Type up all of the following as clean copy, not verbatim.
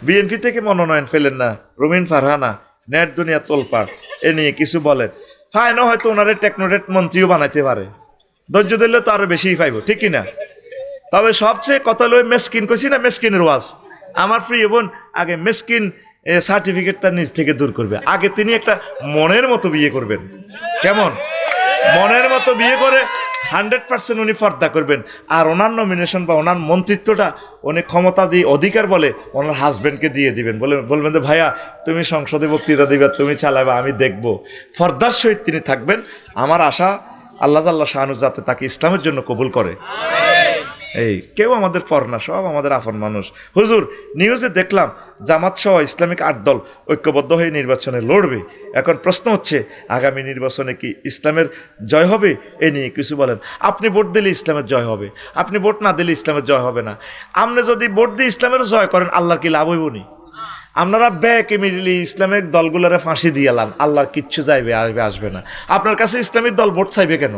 BNP থেকে মনোনয়ন পেলেন না রুমিন ফারহানা, নেট দুনিয়া তোলপাড়, এ নিয়ে কিছু বলেন। ফাইনও হয়তো ওনারে টেকনোক্রেট মন্ত্রীও বানাইতে পারে, ধৈর্য দিলে তো আরো বেশিই পাইব, ঠিক কিনা? তবে সবচেয়ে কথা লই মেসকিন কইছি না, মেসকিনের ওয়াজ। আমার প্রিয় বোন আগে মেসকিন সার্টিফিকেটটা নিজ থেকে দূর করবে। আগে তিনি একটা মনের মতো বিয়ে করবেন। কেমন? মনের মতো বিয়ে করে 100% উনি পর্দা করবেন। আর ওনার নমিনেশন বা ওনার মন্ত্রিত্বটা উনি ক্ষমতা দিয়ে অধিকার বলে ওনার হাজব্যান্ডকে দিয়ে দিবেন। বলবেন যে ভাইয়া তুমি সংসদে বক্তৃতা দিবা, তুমি চালাবা, আমি দেখব। পর্দার সহিত তিনি থাকবেন। আমার আশা আল্লাহ শাহানু যাতে তাকে ইসলামের জন্য কবুল করে। এই কেউ আমাদের পর না, সব আমাদের আপন মানুষ। হুজুর, নিউজে দেখলাম জামাত সহ ইসলামিক 8 দল ঐক্যবদ্ধ হয়ে নির্বাচনে লড়বে। এখন প্রশ্ন হচ্ছে আগামী নির্বাচনে কি ইসলামের জয় হবে? এ নিয়ে কিছু বলেন। আপনি ভোট দিলে ইসলামের জয় হবে, আপনি ভোট না দিলে ইসলামের জয় হবে না। আপনি যদি ভোট দিয়ে ইসলামের জয় করেন, আল্লাহর কি লাভ হইব নি? আপনারা ব্যাক ইমিডিয়েটলি ইসলামিক দলগুলোরে ফাঁসি দিয়ালাম, আল্লাহর কিচ্ছু যাইবে আসবে না। আপনার কাছে ইসলামিক দল ভোট চাইবে কেন?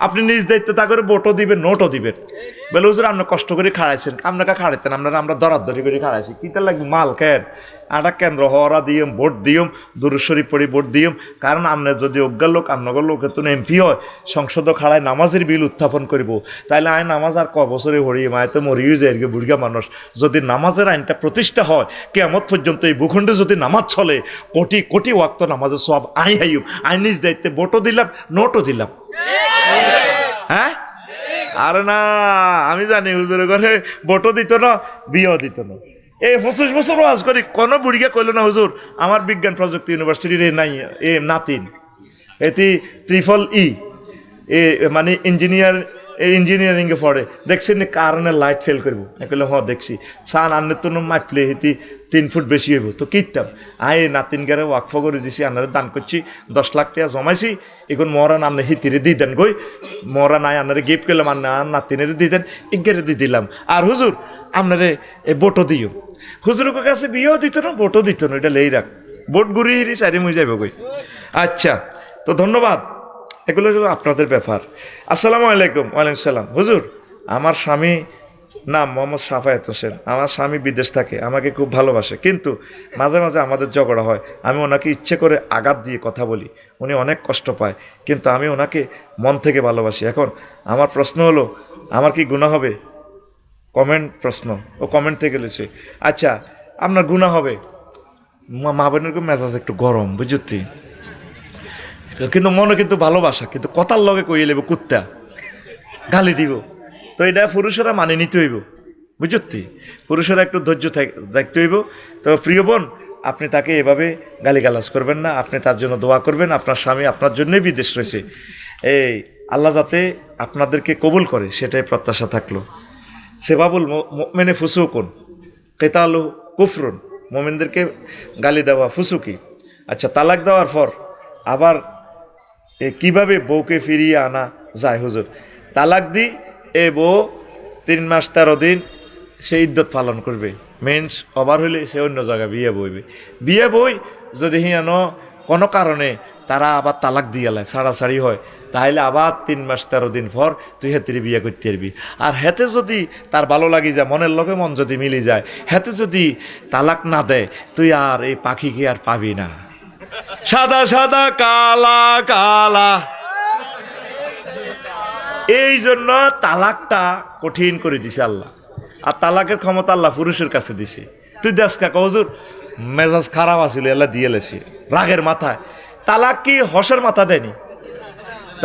আপনি নিজ দায়িত্বে তা করে ভোটও দিবেন, নোটও দিবেন। বলে হুজুর আপনি কষ্ট করে খাড়াইছেন, আপনাকে খাড়াইতেন, আমরা দরাদরি করে খাড়াইছি, কিতা লাগবে মাল কেন? আটা কেন্দ্র হওয়া দিয়ম, ভোট দিয়ম, দুরূদ শরীফ পড়ি ভোট দিয়ম। কারণ আমরা যদি অজ্ঞার লোক, আপনার লোকের তো এমপি হয়, সংসদ খাড়ায় নামাজের বিল উত্থাপন করব, তাইলে আইন নামাজ আর ক বছরে হরিয়ে মায় তো মরিয়ে যায় বুড়িয়া মানুষ। যদি নামাজের আইনটা প্রতিষ্ঠা হয়, কেয়ামত পর্যন্ত এই ভূখণ্ডে যদি নামাজ চলে, কোটি কোটি ওয়াক্ত নামাজের সব আইন নিজ দায়িত্বে ভোটও দিলাম, নোটও দিলাম। হ্যাঁ, আরে না, আমি জানি হুজুরের ঘরে ভোটও দিত না, বিয়েও দিত না। এই 25 বছর ওয়াজ করি, কোনো বুড়িকে কইল না হুজুর আমার বিজ্ঞান প্রযুক্তি ইউনিভার্সিটির নাই এ নাতিন, এটি EEE এ মানে ইঞ্জিনিয়ারিংয়ে পড়ে, দেখছেন কারণে লাইট ফেল করবো? কইলে হ দেখছি। সান আন্নে তো মাপলে হেতি 3 ফুট বেশি হইব, তো কিতাম আয় নাতিন গারে ওয়াকফ করে দিছি, আনারে দান করছি, 10 লাখ টাকা জমাইছি। এখন মহারান আন্নে হিতিরে দিয়ে দেন গই, মহারান আয় আনারে গিফট করলাম, আন্না নাতিনের দিয়ে দেন, ইগারে দিয়ে দিলাম। আর হুজুর আপনারে ভোটও দিও। হুজুরের কাছে বিয়েও দিত না, ভোটও দিত না, এটা লেই রাখ, ভোট ঘুরিয়ে হিরি চারি মুই যাইব গই। আচ্ছা, তো ধন্যবাদ, এগুলো আপনাদের ব্যাপার। আসসালামু আলাইকুম। ওয়ালাইকুম সালাম। হুজুর আমার স্বামী নাম মোহাম্মদ সাফায়েত হোসেন, আমার স্বামী বিদেশ থাকে, আমাকে খুব ভালোবাসে, কিন্তু মাঝে মাঝে আমাদের ঝগড়া হয়। আমি ওনাকে ইচ্ছে করে আঘাত দিয়ে কথা বলি, উনি অনেক কষ্ট পায়, কিন্তু আমি ওনাকে মন থেকে ভালোবাসি। এখন আমার প্রশ্ন হলো, আমার কি গুনাহ হবে? কমেন্ট প্রশ্ন, ও কমেন্ট থেকে লিখছে। আচ্ছা, আপনার গুনাহ হবে। মা বোনের মেজাজ একটু গরম, বুঝতি, কিন্তু মনে কিন্তু ভালোবাসা, কিন্তু কথার লগে কইয়ে লেব কুত্তা গালি দিব, তো এটা পুরুষেরা মানে নিতে হইব, বুঝতি, পুরুষেরা একটু ধৈর্য রাখতে হইব। তো প্রিয় বোন, আপনি তাকে এভাবে গালিগালাজ করবেন না, আপনি তার জন্য দোয়া করবেন। আপনার স্বামী আপনার জন্যই বিদেশ রয়েছে, এই আল্লাহ যাতে আপনাদেরকে কবুল করে সেটাই প্রত্যাশা থাকলো। সেবাবুল মুমিনে ফুসুকুন কিতালু কুফরুন, মুমিনদেরকে গালি দেওয়া ফুসুকি। আচ্ছা, তালাক দেওয়ার পর আবার কিভাবে বউকে ফিরিয়ে আনা যায়? হুজুর, তালাক দি এ বউ 3 মাস 13 দিন সে ইদ্যত পালন করবে, মেন্স ওভার হইলে সে অন্য জায়গায় বিয়ে বই যদি হিয়ানো কোনো কারণে তারা আবার তালাক দিয়ে লায়, ছাড়াছাড়ি হয়, তাহলে আবার 3 মাস 13 দিন পর তুই হেতিরে বিয়ে করতে পারবি। আর হেতে যদি তার ভালো লাগি যায়, মনের লগে মন যদি মিলি যায়, হেতে যদি তালাক না দেয়, তুই আর এই পাখিকে আর পাবি না। সাদা সাদা কালা কালা, এই জন্য তালাকটা কঠিন করে দিছে আল্লাহ। আর তালাকের ক্ষমতা আল্লাহ পুরুষের কাছে দিছে। তুই দেখ কাকা হুজুর মেজাজ খারাপ আছিল, আল্লাহ দিয়ে লেছি রাগের মাথায়। তালাক কি হসের মাথা দেয়নি,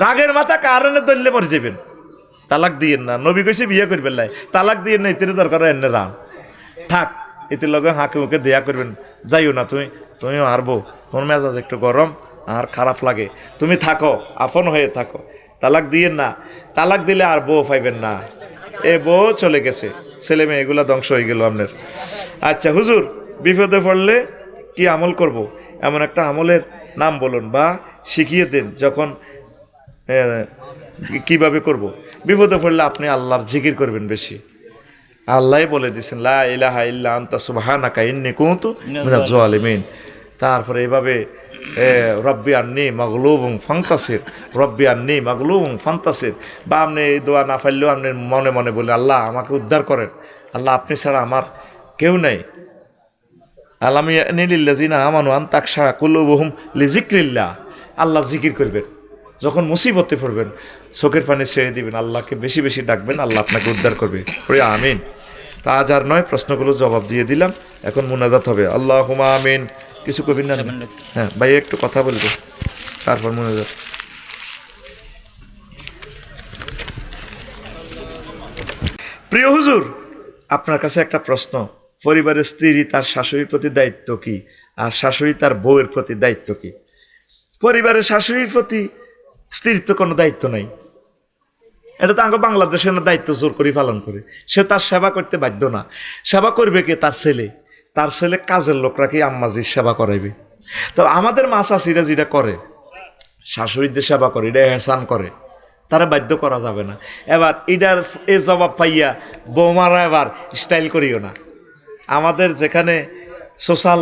রাগের মাথা কারণে দললে মরে যাবেন। তালাক দিয়েন না, নবী কইছে বিয়ে করবেন লাই, তালাক দিয়েন না, এতে দরকার এনে রাম থাক, এতে লগে হাঁকে মুখে দেয়া করবেন। যাইও না তুমিও হারবো, তোমার মেজাজ একটু গরম আর খারাপ লাগে, তুমি থাকো, আপন হয়ে থাকো, তালাক দিয়েন না। তালাক দিলে আর বউ পাইবেন না, এ বউ চলে গেছে, ছেলে মেয়ে এগুলা ধ্বংস হয়ে গেল আপনার। আচ্ছা হুজুর, বিপদে পড়লে কি আমল করব? এমন একটা আমলের নাম বলুন বা শিখিয়ে দেন, যখন কিভাবে করব? বিপদে পড়লে আপনি আল্লাহর জিকির করবেন বেশি। আল্লাহ বলে দিয়েছেন লা ইলাহা ইল্লা আনতা সুবহানাকা ইন্নী কুনতু মিনাজ জালিমিন। তারপরে এভাবে রব্বি আন্নি মাগলুবুন ফান্তাসির, রব্বি আন্নি মাগলুবুন ফান্তাসির। বা আপনি এই দোয়া না পারলেও আপনি মনে মনে বলে আল্লাহ আমাকে উদ্ধার করেন, আল্লাহ আপনি ছাড়া আমার কেউ নেই, আলাম ইয়ানি লিল্লাযিনা আমানু আন তাকশা কুলুবুহুম লিযিকরিল্লাহ। আল্লাহ জিকির করবেন, যখন মুসিবতে পড়বেন চোখের পানি ছেড়ে দিবেন, আল্লাহকে বেশি বেশি ডাকবেন, আল্লাহ আপনাকে উদ্ধার করবে। পড়ে আমিন। তা আজ আর নয়, প্রশ্নগুলো জবাব দিয়ে দিলাম, এখন মুনাজাত হবে। আল্লাহুম্মা আমিন। কিছু কবির না? হ্যাঁ ভাই একটু কথা বলবে, তারপর মুনাজাত। প্রিয় হুজুর, আপনার কাছে একটা প্রশ্ন। পরিবারের স্ত্রী তার শাশুড়ির প্রতি দায়িত্ব কি, আর শাশুড়ি তার বউয়ের প্রতি দায়িত্ব কি? পরিবারের শাশুড়ির প্রতি স্ত্রীর তো কোনো দায়িত্ব নাই, এটা তো আগে বাংলাদেশের দায়িত্ব জোর করে পালন করে। সে তার সেবা করতে বাধ্য না। সেবা করবে কে? তার ছেলে। তার ছেলে কাজের লোকরা কি আম্মাজির সেবা করাইবে? তো আমাদের মা চাষিরা যেটা করে, শাশুড়ির যে সেবা করে, এটা এহসান করে, তারা বাধ্য করা যাবে না। এবার এটার এ জবাব পাইয়া বৌমারা এবার স্টাইল করিও না। আমাদের যেখানে সোশ্যাল,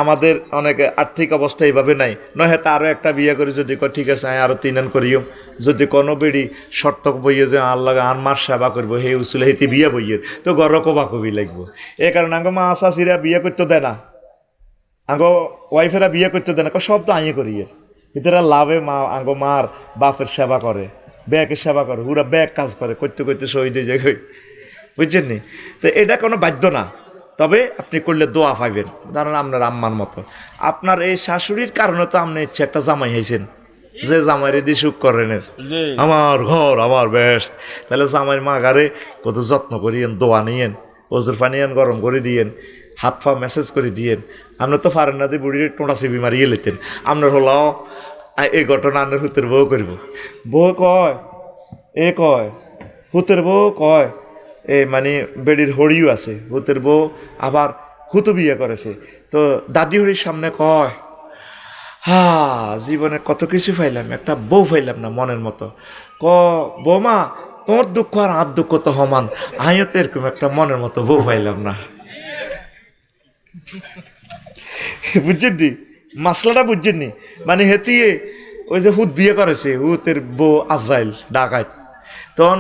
আমাদের অনেক আর্থিক অবস্থা এইভাবে নাই, নয় হয়তো আরও একটা বিয়ে করে যদি ঠিক আছে আরও 3 আন করিও, যদি কোনো বেড়ি শর্ত বইয়ে যে আল্লাহ আর মার সেবা করবো হে উসুল হেতে বিয়ে বইয়ের, তো গর কবা কবি লাগবো। এ কারণে আঙ্গো মা চাষিরা বিয়ে করতে দেয় না, আঙ্গো ওয়াইফেরা বিয়ে করতে দেয় না, সব তো আইয়ে করিয়ে ভিতরে লাভে মা আঙ্গো মার বাপের সেবা করে, ব্যাগের সেবা করে, পুরা ব্যাগ কাজ করে, করতে করতে শহীদ হয়ে যায়, বুঝছেন নি? তো এটা কোনো বাধ্য না, তবে আপনি করলে দোয়া পাইবেন। ধরেন আপনার আম্মার মতো, আপনার এই শাশুড়ির কারণে তো আপনি ইচ্ছে একটা জামাই হয়েছেন, যে জামাইরে দিয়ে সুখ করেন, আমার ঘর আমার বেস্ট, তাহলে জামাইয়ের মাগারে কত যত্ন করিয়েন, দোয়া নিয়েন, ওজুর পানি আন গরম করে দিয়েন, হাত পা মেসেজ করে দিয়েন। আপনার তো পারেন না দিয়ে বুড়ির টোনাসিবি মারিয়ে লেতেন। আপনার হলো এই ঘটনা আপনার হুতের বউ করব। বউ কয়, এ কয় হুতের বউ কয়, এ মানে বেডির হরিও আছে, হুতের বউ আবার হুতো বিয়ে করেছে, তো দাদি হরির সামনে কয়, হা জীবনে কত কিছু পাইলাম, একটা বউ পাইলাম না মনের মতো। বৌমা তোমার দুঃখ আর আর দুঃখ তো সমান, আমিও তো এরকম একটা মনের মতো বউ পাইলাম না। বুঝছেন নি মাসলাটা? বুঝছেন নি? মানে হেতিয়ে ওই যে হুত বিয়ে করেছে, হুতের বউ আজরাইল ডাকাত, তখন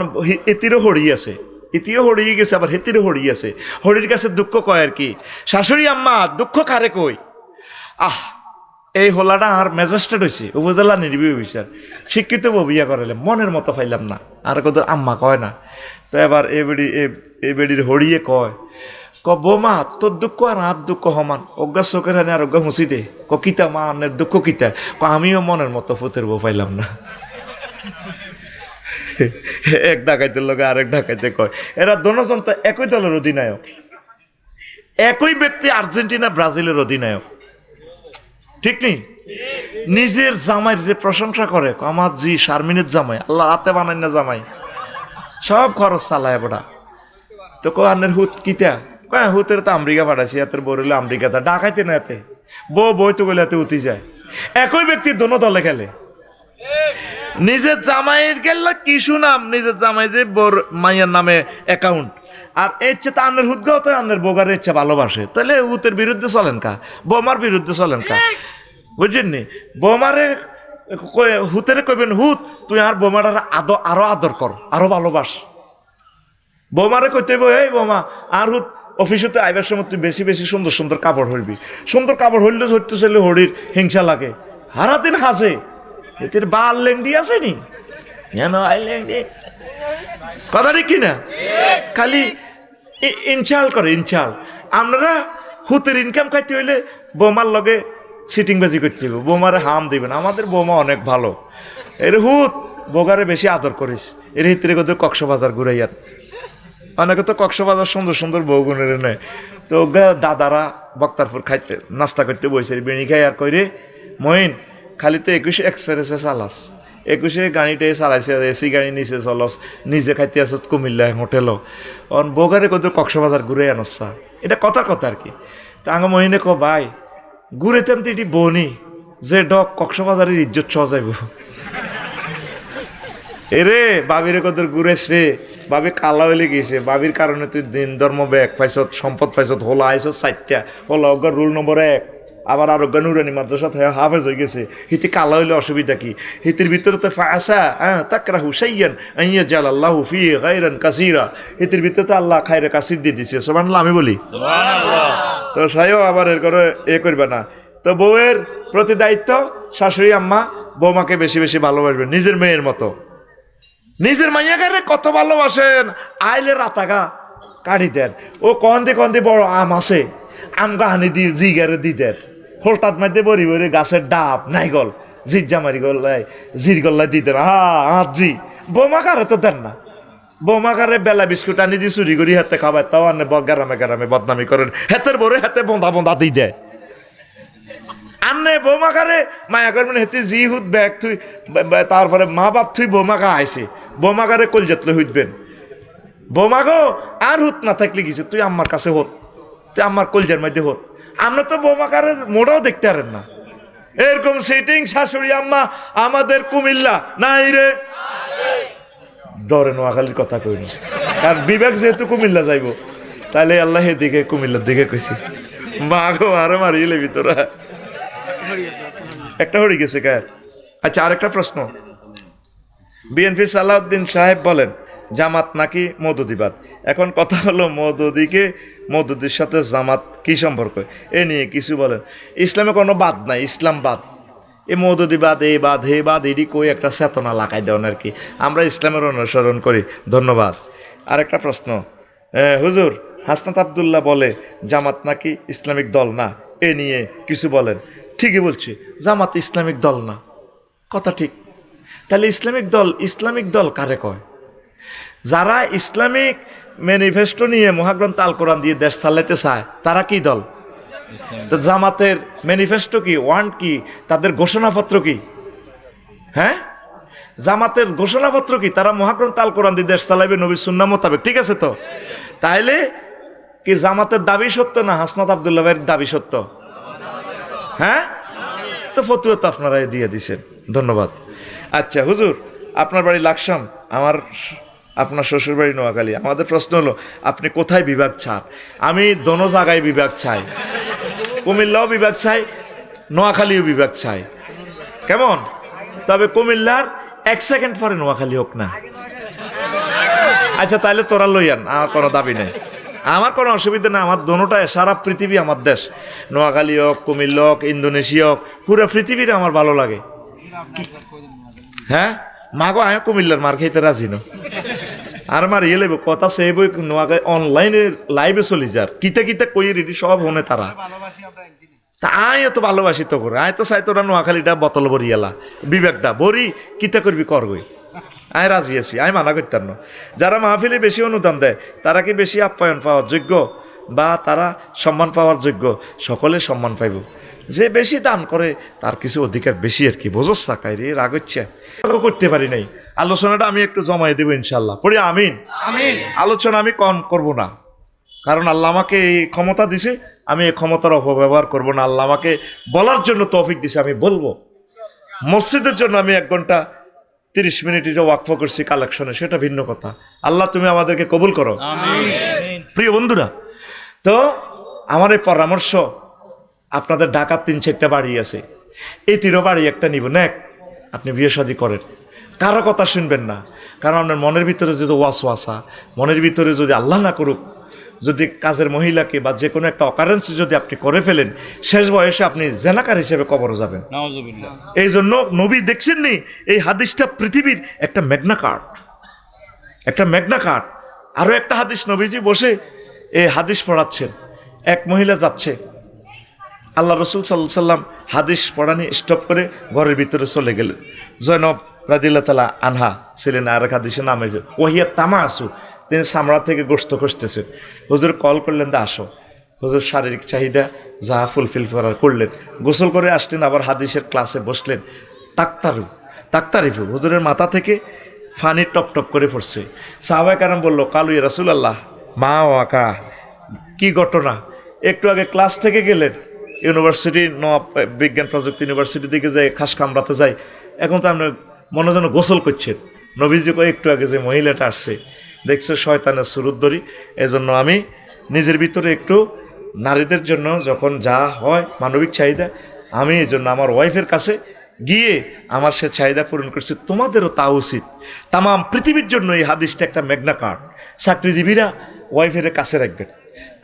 এতিরও হরি আছে, ইতিও হরিয়ে গেছে, আবার হেতিরও হরি আছে। হরির কাছে দুঃখ কয় আর কি, শাশুড়ি আম্মা দুঃখ কারে কই। আহ এই হোলাটা আর ম্যাজিস্ট্রেট হয়েছে, উপজেলা নির্বাহী বিচার, শিক্ষিত বউ বিয়া করাইলে মনের মতো পাইলাম না, আর কত আম্মা কয় না। তো এবার এই বেডির হরিয়ে কয়, বৌমা তোর দুঃখ আর আর দুঃখ সমান, অজ্ঞা চোখের হানি আর অজ্ঞা হুঁচি দে। কিতা মা আনের দুঃখ কিতা? আমিও মনের মতো ফুতের বউ পাইলাম না। এক ডাকাইতের লগে আরেক ডাকাইতে কয়, এরা দোনোজন তো একই দলের অধিনায়ক, একই ব্যক্তি আর্জেন্টিনা ব্রাজিলের অধিনায়ক, ঠিক নেই? নিজের জামাইয়ের যে প্রশংসা করে, আমার জি শারমিনের জামাই, আল্লাহ হাতে বানাই না জামাই, সব খরচ চালায় বড়া। তো আনের হুত কিতা? কয় হুতের তো আমেরিকা পাঠাইছি, এতের বউ হইলে আমেরিকা, তা ডাকাইতে না এতে বউ বই তো গেলে এতে উঠি যায়। একই ব্যক্তি দোনো দলে খেলে। নিজের জামাইয়ের গেল কি সুনাম, নিজের জামাই যে বোর মাইয়ার নামে অ্যাকাউন্ট, আর এর চেয়ে আন্নের হুদগাও তো আন্নের বোগার ইচ্ছা ভালোবাসে, তাহলে হুতের বিরুদ্ধে চলেন কা, বৌমার বিরুদ্ধে চলেন কা? বুঝছেন নি? বৌমারে হুতেরে কইবেন, হুত তুই আর বৌমাটার আরো আদর কর, আরো ভালোবাস। বৌমারে কইতে হইব, এই বৌমা আর হুত অফিসে আইবার সময় তুই বেশি বেশি সুন্দর সুন্দর কাপড় হইবি, সুন্দর কাপড় হইলে ধরতে চাইলে হরির হিংসা লাগে, হারাদিন হাসে, এদের বাল লেংডি আছে নি, কথা ঠিক কিনা? খালি ইনচাল করে, ইনচাল। আপনারা হুতের ইনকাম খাইতে হইলে বৌমার লগে সিটিং বাজি করতে হবে, বৌমারে হাম দিবেন। আমাদের বৌমা অনেক ভালো, এর হুত বোগারে বেশি আদর করিস, এর ভিতরে কত কক্সবাজার ঘুরাইয়ার, অনেকে তো কক্সবাজার সুন্দর সুন্দর বউগুনের নেয়। তো দাদারা বক্তারপুর খাইতে নাস্তা করতে বসে বেড়ি খাই আর কই রে মহিন, খালি তো 21 এক্সপ্রেসে চালাস, 21 গাড়িটাই চালাইছে, এসি গাড়ি নিচে চলস, নিজে খাইতে আসত কুমিল্লা হোটেলও, অন বোগারে কত কক্সবাজার ঘুরে আনসা, এটা কথার কথা আর কি। তো আঙ্গ মহিনে ক ভাই ঘুরেতাম তো এটি বনি যে ডক কক্সবাজারের ইজ্জত সহ যাইব। এরে বাবিরে কত ঘুরেছ রে, বাবি কালা হইলে গেছে, বাবির কারণে তুই দিন ধর্ম ব্যাগ পাইছত, সম্পদ পাইছত, হোলা আইছত 4টা, হোলা অজ্ঞার রুল নম্বর 1, আবার আরোগ্য নুরানি মাদ্রাসা হাফেজ হয়ে গেছে, হিতে কালা হইলে অসুবিধা কি? হিতের ভিতরে তো ফাসা তাকরাহু শাইয়ান আইয়া জালাল্লাহু ফি গায়রান কাসীরা, হিতের ভিতরে তো আল্লাহ খায়রে কাসীর দিয়ে দিছে। সুবহানাল্লাহ আমি বলি সুবহানাল্লাহ। তো সাইও আবার এর করে করবে না। তো বউয়ের প্রতি দায়িত্ব, শাশুড়ি আম্মা বৌমাকে বেশি বেশি ভালোবাসবেন নিজের মেয়ের মতো। নিজের মাইয়াকে কত ভালোবাসেন, আইলে রাতাগা কাড়ি দেন। ও কন্দে বড় আম আছে, আম গাহানি দি জিগারে দি দেন, হোলটাত মাইতে বড়ি বড়ি গাছের ডাব নাইগল জিজ্জা মারি গল্লায় জির গল্লায় দি দেন। জি বৌমাকারে তো দেন না। বৌমাকারে বেলা বিস্কুট আনি দি চুরি করি হাতে খাবার, তাও আনে গ্রামে গ্রামে বদনামি করেন, হাতের বড়ে হাতে বন্ধা বন্ধা দি দেয়। আনে বৌমাকারে মায়া করবেন হেতে জি হুদ ব্যাগ থুই, তারপরে মা বাপ থুই বৌমাকা আইসে, বৌমাকারে কলজাতলে হুইতবেন। বৌমাগো আর হুত না থাকলে গেছে, তুই আমার কাছে হত, তুই আমার কলজার মধ্যে হত। আমরা তো বৌমাকারে মোড়াও দেখতে পারেন না। এরকম সেটিং শাশুড়ি আম্মা আমাদের কুমিল্লা নাই রে, ডরে নোয়াখালীর কথা কই না, কারণ বিবেক যেহেতু কুমিল্লা যাইব, তাহলে আল্লাহ দিকে কুমিল্লার দিকে কইছি। মাগো আরো মারিয়ে লেবি তোরা, একটা হয়ে গেছে কে। আচ্ছা, আরেকটা প্রশ্ন। বিএনপির সালাউদ্দিন সাহেব বলেন জামাত নাকি মওদুদিবাদ। এখন কথা হলো মওদুদির সাথে জামাত কি সম্পর্ক, এ নিয়ে কিছু বলেন। ইসলামে কোনো বাদ নাই, ইসলাম বাদ। এই মওদুদিবাদ, এই বাদ হে বাদ, এটি কই একটা চেতনা লাগাই দেন আর কি। আমরা ইসলামের অনুসরণ করি। ধন্যবাদ। আরেকটা প্রশ্ন। হুজুর, হাসনাত আবদুল্লাহ বলে জামাত নাকি ইসলামিক দল না, এ নিয়ে কিছু বলেন। ঠিকই বলছি, জামাত ইসলামিক দল না, কথা ঠিক। তাহলে ইসলামিক দল কারে কয়? যারা ইসলামিক ম্যানিফেস্টো নিয়ে মহাগ্রন্থ আল কোরআন দিয়ে দেশ চালাইতে চায়, তারা কি দল? তো জামাতের ম্যানিফেস্টো কি, ওয়ান্ট কি, তাদের ঘোষণাপত্র কি? হ্যাঁ, জামাতের ঘোষণাপত্র কি? তারা মহাগ্রন্থ আল কোরআন দিয়ে দেশ চালাইবে নবী সুন্নাহ মোতাবেক, ঠিক আছে? তো তাইলে কি জামাতের দাবি সত্য না হাসনাত আবদুল্লাহ ভাইয়ের দাবি সত্য? হ্যাঁ, তো ফতুয়া তো আপনারা দিয়ে দিছেন। ধন্যবাদ। আচ্ছা হুজুর, আপনার বাড়ি লাকসাম, আপনার শ্বশুর বাড়ি নোয়াখালী। আমাদের প্রশ্ন হলো আপনি কোথায় বিভাগ চান? আমি দোনো জায়গায় বিভাগ চাই, কুমিল্লাও বিভাগ চাই, নোয়াখালীও বিভাগ চাই। কেমন? তবে কুমিল্লার 1 সেকেন্ড পরে নোয়াখালী হোক না। আচ্ছা তাহলে তোরা লইয়ান, আমার কোনো দাবি নেই, আমার কোনো অসুবিধা নেই। আমার দোনোটাই, সারা পৃথিবী আমার দেশ। নোয়াখালী হোক, কুমিল্লা হোক, ইন্দোনেশিয়া হোক, পুরো পৃথিবীর আমার ভালো লাগে। হ্যাঁ মাগো, আমি কুমিল্লার মার খাইতে রাজি না। আর মার ইয়ে লেব কথা সে বই নোয়াখালী অনলাইনে লাইভে চলি যার কিতা কিতা কই রেডি সব হনে তারা। তা আয় তো ভালোবাসি তো করে, আয় তো চাই তোরা নোয়াখালীটা বোতল ভরি এলা, বিবেকটা ভরি কিতা করবি করবই। আয় রাজি আছি, আমি মানা করতাম না। যারা মাহফিলে বেশি অনুদান দেয় তারা কি বেশি আপ্যায়ন পাওয়ার যোগ্য বা তারা সম্মান পাওয়ার যোগ্য? সকলে সম্মান পাইব। যে বেশি দান করে তার কিছু অধিকার বেশি আর কি। বোঝস সাকাই রে, রাগ হচ্ছে করতে পারি নাই। আলোচনাটা আমি একটু জমাই দেবো ইনশাল্লাহ, পড়ি আমিন। আলোচনা আমি কম করব না, কারণ আল্লাহ আমাকে এই ক্ষমতা দিছে, আমি এই ক্ষমতার অপব্যবহার করব না। আল্লাহ আমাকে বলার জন্য তৌফিক দিছে, আমি বলবো। মসজিদের জন্য আমি 1 ঘন্টা 30 মিনিট ওয়াকফ করছি কালেকশনে, সেটা ভিন্ন কথা। আল্লাহ তুমি আমাদেরকে কবুল করো। প্রিয় বন্ধুরা, তো আমার এই পরামর্শ, আপনাদের ঢাকার 3-4টা বাড়ি আছে, এই 3 বাড়ি একটা নিব না, আপনি বিয়ে শাদী করেন, কারো কথা শুনবেন না। কারণ আপনার মনের ভিতরে যদি ওয়াসওয়াসা, মনের ভিতরে যদি আল্লাহ না করুক, যদি কাজের মহিলাকে বা যে কোনো একটা অকারেন্সি যদি আপনি করে ফেলেন, শেষ বয়সে আপনি জেনাকার হিসেবে কবরে যাবেন। এই জন্য নবী দেখছেন নি, এই হাদিসটা পৃথিবীর একটা ম্যাগনা কার্ড, একটা ম্যাগনা কার্ড। আরও একটা হাদিস নবীজি বসে এই হাদিস পড়াচ্ছেন, এক মহিলা যাচ্ছে, আল্লাহ রসুল সাল্লাল্লাহু আলাইহি সাল্লাম হাদিস পড়ানি স্টপ করে ঘরের ভিতরে চলে গেলেন। জয়নব রাদিয়াল্লাহু তাআলা আনহা ছিলেন, আর এক হাদিসের নাম হয়েছে ওয়াহিয়া তামাসু, তিনি চামড়া থেকে গোশত খুঁজতেছেন। হুজুর কল করলেন, দা আসো। হুজুর শারীরিক চাহিদা যা ফুলফিল করলেন, গোসল করে আসলেন, আবার হাদিসের ক্লাসে বসলেন। তাক্তারিফু, হুজুরের মাথা থেকে ফানি টপ টপ করে পড়ছে। সাহাবায়ে কেরাম বলল, কালু ইয়া রাসূলুল্লাহ, মা ও আকা, কি ঘটনা? একটু আগে ক্লাস থেকে গেলেন, ইউনিভার্সিটি বিজ্ঞান প্রযুক্তি ইউনিভার্সিটি দিকে যাই, খাস কামরাতে যাই, এখন তো আপনি মনে যেন গোসল করছেন। নবীজি কয়, একটু আগে যে মহিলাটা আসছে দেখছো শয়তানের সুরুত ধরি, এজন্য আমি নিজের ভিতরে একটু নারীদের জন্য যখন যা হয় মানবিক চাহিদা, আমি এই জন্য আমার ওয়াইফের কাছে গিয়ে আমার সে চাহিদা পূরণ করছি, তোমাদেরও তা উচিত। তাম পৃথিবীর জন্য এই হাদিসটা একটা ম্যাগনা কার্ড। চাকরিজীবীরা ওয়াইফের কাছে রাখবেন,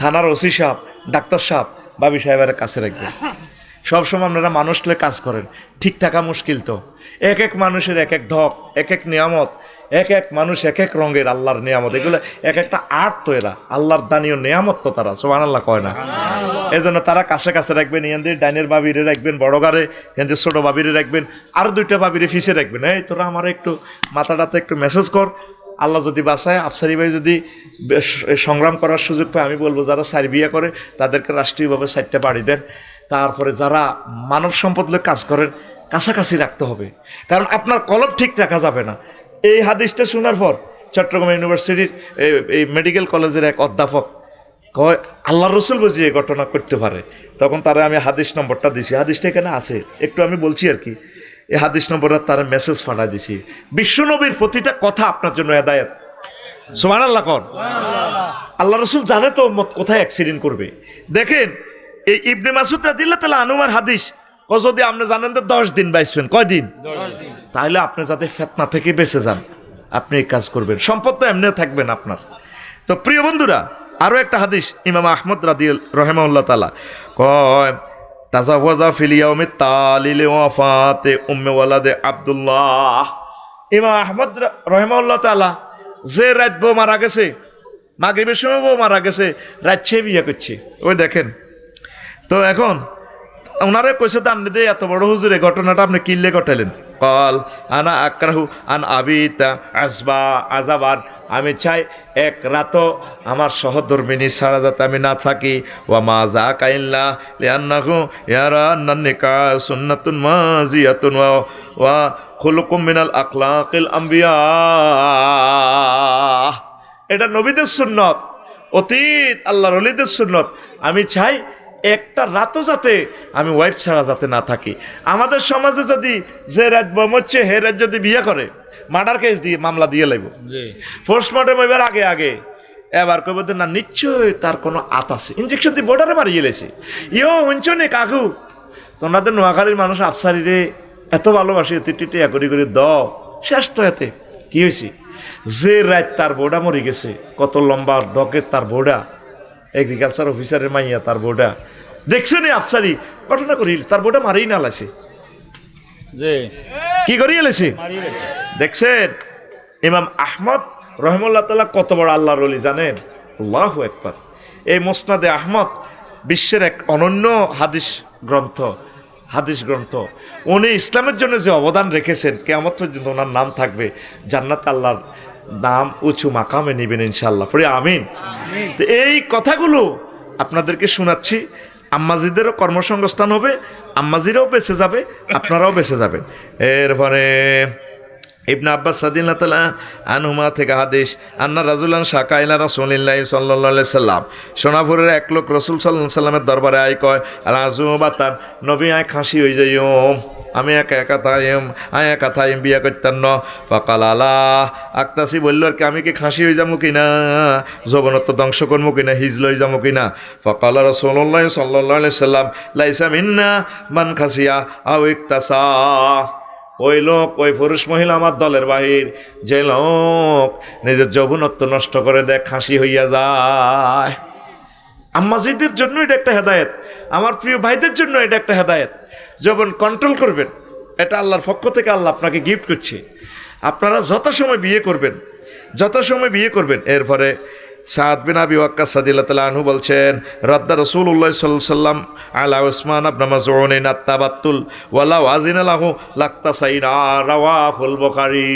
থানার ওসি সাহেব, ডাক্তার সাহেব, বাবি সাহেবের কাছে রাখবেন। সবসময় আপনারা মানুষ লয়ে কাজ করেন, ঠিক থাকা মুশকিল তো। এক এক মানুষের এক এক ঢক, এক এক নিয়ামত, এক এক মানুষ এক এক রঙের আল্লাহর নিয়ামত, এগুলো এক একটা আর্ট তো, এরা আল্লাহর দানীয় নিয়ামত তো তারা, সুবহানাল্লাহ কয় না? এই জন্য তারা কাছে কাছে রাখবেন। ইয়াদের ডাইনের বাবিরে রাখবেন বড় গারে, ইয়াদের ছোটো বাবিরে রাখবেন, আর দুইটা বাবিরে ফিসে রাখবেন। এই তোরা আমার একটু মাথাটাতে একটু মেসেজ কর, আল্লাহ যদি বাসায় আফসারি ভাই যদি সংগ্রাম করার সুযোগ পায়, আমি বলবো যারা সার বিয়া করে তাদেরকে রাষ্ট্রীয়ভাবে 4টা বাড়ি দেন। তারপরে যারা মানব সম্পদ লয়ে কাজ করেন কাছাকাছি রাখতে হবে, কারণ আপনার কলব ঠিক রাখা যাবে না। এই হাদিসটা শোনার পর চট্টগ্রাম ইউনিভার্সিটির এই মেডিকেল কলেজের এক অধ্যাপক কয় আল্লাহ রসুল বুঝি এই ঘটনা করতে পারে। তখন তারা আমি হাদিস নম্বরটা দিছি, হাদিসটা এখানে আছে, একটু আমি বলছি আর কি। এই হাদিস নম্বরে তারা মেসেজ পাঠায় দিছি। বিশ্বনবীর প্রতিটা কথা আপনার জন্য হেদায়েত। সুবহানাল্লাহ কর। আল্লাহ রসুল জানে তো উম্মত কোথায় অ্যাক্সিডেন্ট করবে। দেখেন এই ইবনে মাসউদ রাদিয়াল্লাহু তাআলা আনহুর হাদিস, যদি আপনি জানেন তো 10 দিন বাইসবেন, কয়দিন? 10 দিন। তাহলে আপনি যাতে ফিতনা থেকে বেঁচে যান আপনি এই কাজ করবেন, সম্পদ তো এমনিও থাকবেন আপনার। তো প্রিয় বন্ধুরা, আরও একটা হাদিস ইমাম আহমদ রাহিমাহুল্লাহ তাআলা কয় তাজাওয়াজা ফিল ইয়াউমিত তালিলি ওয়াফাতে উম্মে ওয়ালাদে আব্দুল্লাহ। ইমাম আহমদ রাহিমাহুল্লাহ তাআলা যে রাত বউ মারা গেছে, মাগরিবের সময় বউ মারা গেছে, রাত সে বিয়ে করছে। ওই দেখেন তো, এখন ওনারে কইছে তো আপনি দিয়ে এত বড় হুজুরে ঘটনাটা আপনি কিনলে ঘটালেন। কল আনা আকরাহু আন আবিতা আসবা আজাবান, আমি চাই এক রাতও আমার সহধর্মিনী ছাড়া যাতে আমি না থাকি। ওয়া মা যা কাইল্লা লিআন্নাহু ইয়ারা আন্নানিকা সুন্নাতুন মাজিয়াতুন ওয়া খুলুকুম মিনাল আখলাকিল আম্বিয়া। এটা নবীদের সুন্নত, অতীত আল্লাহর ওলিদের সুন্নত। আমি চাই একটা রাতও যাতে আমি ওয়াইফ ছাড়া যাতে না থাকি। আমাদের সমাজে যদি যে রাত বমচ্ছে হে রাত যদি বিয়ে করে, মার্ডার কেস দিয়ে মামলা দিয়ে লাগবে, পোস্টমর্টম এবার আগে আগে এবার কইব না নিশ্চয় তার কোনো আত আছে, ইঞ্জেকশন দিয়ে বোর্ডারে মারিয়ে লেছে। ইও হঞ্চ নে কাকু, তোমাদের নোয়াখালীর মানুষ আফসারিরে এত ভালোবাসে, টিটি করি করে দ শেষ তো। এতে কি হয়েছে? যে রাত তার বোর্ডা মরে গেছে, কত লম্বা ডকের তার বোর্ডা, এগ্রিকালচার অফিসারের মাইয়া তার বোর্ডা, দেখছেন আফসারি ঘটনা করি তার বোর্ডা মারিয়ে না লাছে, কি করিয়ে লেছে দেখছেন। ইমাম আহমদ রহিমাহুল্লাহ তাআলা কত বড় আল্লাহর ওলি জানেন? আল্লাহু আকবার। এই মুসনাদে আহমদ বিশ্বের এক অনন্য হাদিস গ্রন্থ। উনি ইসলামের জন্য যে অবদান রেখেছেন, কিয়ামত পর্যন্ত ওনার নাম থাকবে, জান্নাত আল্লাহর নাম উঁচু মাকামে নিবেন ইনশাআল্লাহ, পড়ে আমিন। তো এই কথাগুলো আপনাদেরকে শোনাচ্ছি, আম্মাজিদেরও কর্মসংস্থান হবে, আম্মাজিরাও বেঁচে যাবে, আপনারাও বেঁচে যাবেন। এরপরে ইবনে আব্বাস রাদিয়াল্লাহু তাআলা আনহুমা থেকে হাদিস, আন্না রাজুলান শাকা ইলা রাসূলিল্লাহি সাল্লাল্লাহু আলাইহি সাল্লাম, সোনাপুরের এক লোক রাসূল সাল্লাল্লাহু আলাইহি সাল্লামের দরবারে আয় কয় রাজুবাতান, নবী আয় খাসি হয়ে যাইও, আমি একা থাইম বিয়া করতাম ন। ফাকাল আলা আক্তাসি, বললো আর কি আমি কি খাসি হয়ে যাবো কিনা, যৌবনত্ব ধ্বংস করবো কিনা, হিজল হয়ে যাবো কিনা। ফাকাল রাসূলুল্লাহ সাল্লাল্লাহু আলাইহি সাল্লাম লাইসা মিন্না মান খাসিয়া আও ইক্তাসা, ওই লোক, ওই পুরুষ মহিলা আমার দলের বাহির, যে লোক নিজের যৌবনত্ব নষ্ট করে দেয়, খাসি হইয়া যায়। আম্মাজিদের জন্য এটা একটা হেদায়েত, আমার প্রিয় ভাইদের জন্য এটা একটা হেদায়েত। যৌবন কন্ট্রোল করবেন, এটা আল্লাহর পক্ষ থেকে আল্লাহ আপনাকে গিফট করছে। আপনারা যথাসময় বিয়ে করবেন। এরপরে সাদ বিন আবি ওয়াক্কাস রাদিয়াল্লাহু তাআলা আনহু বলছেন, রাদ্দা রাসূলুল্লাহ সাল্লাল্লাহু আলাইহি ওয়াসাল্লাম আলা উসমান ইবনে মাযউন আত-তাবাত্তুল ওয়ালা আযিনা লাহু লাক্তাসাইনা, রাওয়াহুল বুখারী।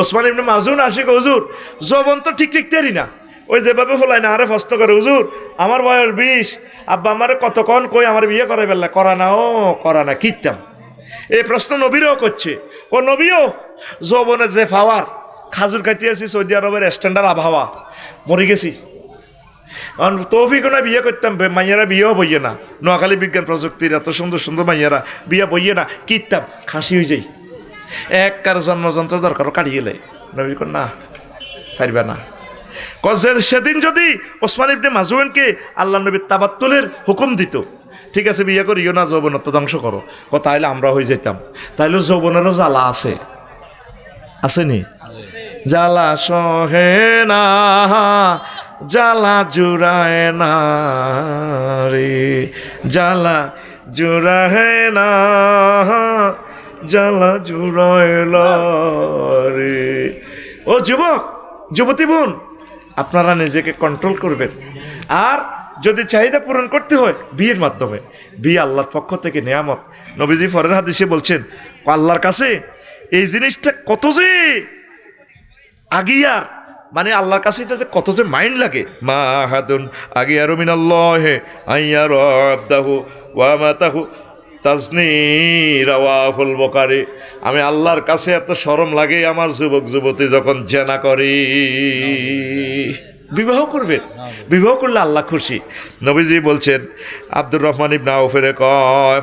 ওসমান ইবনে মাযউন আশিক, হুজুর যৌবন তো ঠিক রাখতেরি না, ওই যেভাবে ফলাই না আরে ফস্ত করে, হুজুর আমার বয়স 20, আব্বা আমারে কতক্ষণ কই আমার বিয়ে করাই ফেললা, করা না কিতাম। এই প্রশ্ন নবীরও করছে, ও নবীও যৌবনের যে পাওয়ার, খাজুর খাইতে আছি সৌদি আরবের স্ট্যান্ডার্ড আবহাওয়া, মরে গেছি, তৌফিকও না বিয়ে করতাম, মাইয়ারা বিয়েও বইয়ে না, নোয়াখালী বিজ্ঞান প্রযুক্তির এত সুন্দর সুন্দর মাইয়ারা বিয়ে বইয়ে না, কিতাম খাসি হয়ে যাই, এক কারো জন্মযন্ত্র দরকারও কাটিয়ে গেলে নবী না পারবে না। সেদিন যদি ওসমান ইবনে মাজউনকে আল্লাহ নবী তাবাত্তুলের হুকুম দিত, ঠিক আছে বিয়ে করিও না, যৌবনত্ব ধ্বংস করো, তাহলে আমরা হয়ে যেতাম। তাইলে যৌবনেরও জ্বালা আছে, আসেনি? জ্বালা সহে না, জ্বালা জুড়ায় না রে, জ্বালা জুড়ায় না, জ্বালা জুড়ায় না রে। ও যুবক, যুবতী বোন, আপনারা নিজেকে কন্ট্রোল করবেন। আর যদি চাহিদা পূরণ করতে হয় বিয়ের মাধ্যমে, বিয়ে আল্লাহর পক্ষ থেকে নেয়ামত। নবীজি পরের হাদিসে বলছেন, আল্লাহর কাছে এই জিনিসটা কত যে আগিয়ার, মানে আল্লাহর কাছে এটা যে কত যে মাইন্ড লাগে। মা হাদুন আগিয়ারু মিনাল্লাহি আইয়ার আবদাহু ওয়া মাতাহু তাজনি রাওয়াহুল বুখারী। আমি আল্লাহর কাছে এত শরম লাগে আমার যুবক যুবতী যখন জেনা করি। বিবাহ করবেন, বিবাহ করলে আল্লাহ খুশি। নবীজি বলছেন, আব্দুর রহমান ইবনে আউফের কয়,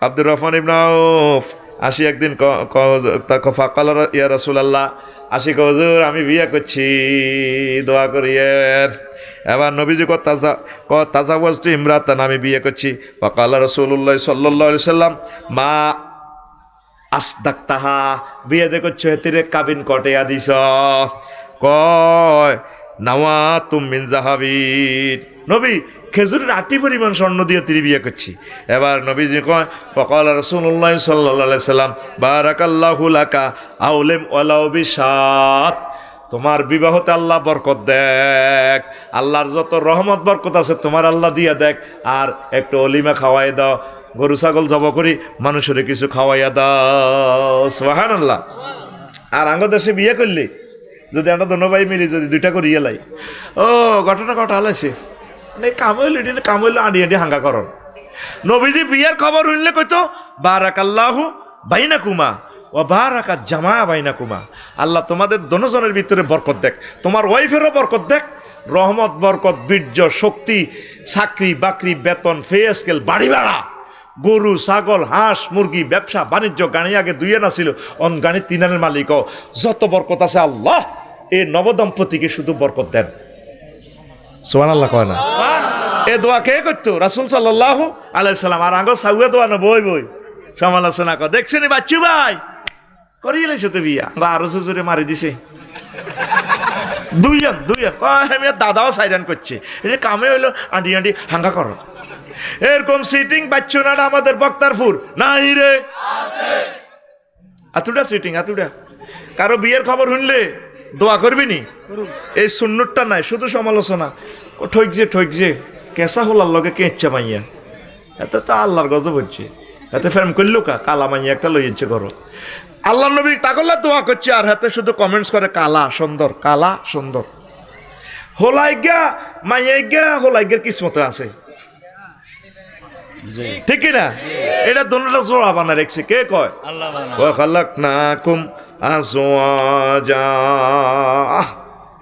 আব্দুর রহমান ইবনে আউফ আসি একদিন ফাকাল ইয়া রাসূলুল্লাহ, আসি হুজুর আমি বিয়ে করছি, দোয়া করিয়েন। এবার নবীজি তাজাওয়াজতু ইমরাতান, আমি বিয়ে করছি। ফাকাল রাসূলুল্লাহ সাল্লাল্লাহু আলাইহি সাল্লাম মা আসদাকতাহা, বিয়ে দে করছো হেতিরে কাবিন কটেয়া দিছ। কয় নাওয়া তুম মিন জাহাবিন, নবী খেজুরের আটি পরিমাণ স্বর্ণ দিয়ে তিনি বিয়ে করছি। এবার নবীজি কয় ফাকাল রাসূলুল্লাহ সাল্লাল্লাহু আলাইহি সাল্লাম বারাকাল্লাহু লাকা আউলিম ওয়ালাউ বিশাত, তোমার বিবাহতে আল্লাহ বরকত দেখ, আল্লাহর যত রহমত বরকত আছে তোমার আল্লাহ দিয়া দেখ। আর একটু অলিমা খাওয়াই দাও, গরু ছাগল জব করি মানুষের কিছু খাওয়াইয়া দাও। সুবহানাল্লাহ। আর আঙ্গ দেশে বিয়ে করলি যদি আমরা দোনো ভাই মিলি যদি দুইটা করিয়ে লাই, ও ঘটনা ঘটা হালাইছে, কাম হইলো আডি আডি হাঙ্গা করন। নবীজি বিয়ের খবর হইলে কইতো বারাকাল্লাহু বাইনাকুমা ও বারাকাত জামা বাইনাকুমা, আল্লাহ তোমাদের দোনোজনের ভিতরে বরকত দেখ, তোমার ওয়াইফেরও বরকত দেখ, রহমত বরকত বীর্য শক্তি চাকরি বাকরি বেতন ফে স্কেল বাড়ি ভাড়া গরু ছাগল হাঁস মুরগি ব্যবসা বাণিজ্য গাড়ি আগে দুইয়ে না ছিল, অন গাড়ি তিনানের মালিক, যত বরকত আছে আল্লাহ এই নবদম্পতিকে শুধু বরকত দেন। সুবহানাল্লাহ কয় না? এ দোয়া কে করতো? রাসূল সাল্লাল্লাহু আলাইহি সাল্লাম। আর আঙ্গ সাউয়া দোয়া না বই বই সমালোচনা কর, দেখছেন বাচ্চু ভাই করিয়ে লাইছে তো বিয়া, আরো জোরে মারি দিছে দুইজন দাদাও সাইরান করছে, এই যে কামে হইলো আঁটি আঁটি হাঙ্গা করো। এরকম সিটিং বাচ্চু না আমাদের বক্তারপুর নাই রে, আতুটা সিটিং আতুটা। কারো বিয়ের খবর শুনলে দোয়া করবি নি, এই সুন্নতটা নাই, শুধু সমালোচনা। ও ঠকছে কেঁচা হলার লগে কেঁচা মাইয়া, এতে তা আল্লাহর গজব হচ্ছে, এতে ফেরম করলো কা কালা মাইয়া একটা লইছে করো। আল্লাহ নবী তাকল্লা দোয়া করছে আর হাতে শুধু কমেন্টস করে কালা সুন্দর কালা সুন্দর। হোলাই গা মাইয়া গা হোলাই গের কিসমতে আছে, ঠিক না? এটা দোনোটা জোড়া বানা রেখছে কে কয়? আল্লাহ। খালাকনাকুম আজওয়াজা,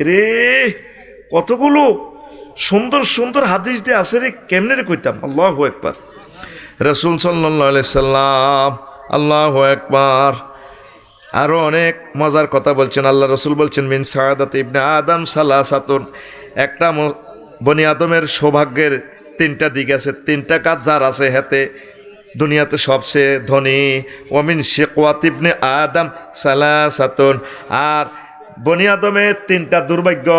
রে কতগুলো সুন্দর সুন্দর হাদিস দিয়ে আছে রে, কেমনে রে কইতাম। আল্লাহু আকবার। রাসূল সাল্লাল্লাহু আলাইহি সাল্লাম, আল্লাহু আকবার। আরো অনেক মজার কথা বলছেন আল্লাহ রসুল, বলছেন মিন সাআদাতি ইবনে আদম সালাসাতুন, একটা বনি আদমের সৌভাগ্যের তিনটা দিক আছে, তিনটা কাজ যার আছে হাতে দুনিয়াতে সবচেয়ে ধনী। ওমিন শিকওয়াতি ইবনে আদম সালাসাতুন, আর বনি আদমের তিনটা দুর্ভাগ্য,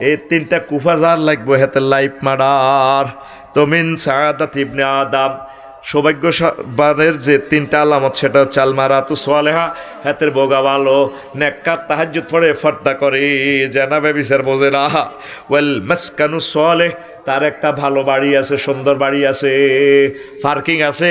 এই তিনটা কুফা যার লাগবে হাতে লাইফ মার্ডার। তো মিন সাআদাতি ইবনে আদম, সৌভাগ্যবানের যে তিনটা আলামত সেটা হচ্ছে আল মারাতু সালেহা, হাতের বোগা ভালো, নেককার তাহাজ্জুদ পড়ে ফর্দা করে, জানাবে বিচার বোঝে না। ওয়াল মাসকানু সালেহ, তার একটা ভালো বাড়ি আছে, সুন্দর বাড়ি আছে, পার্কিং আছে,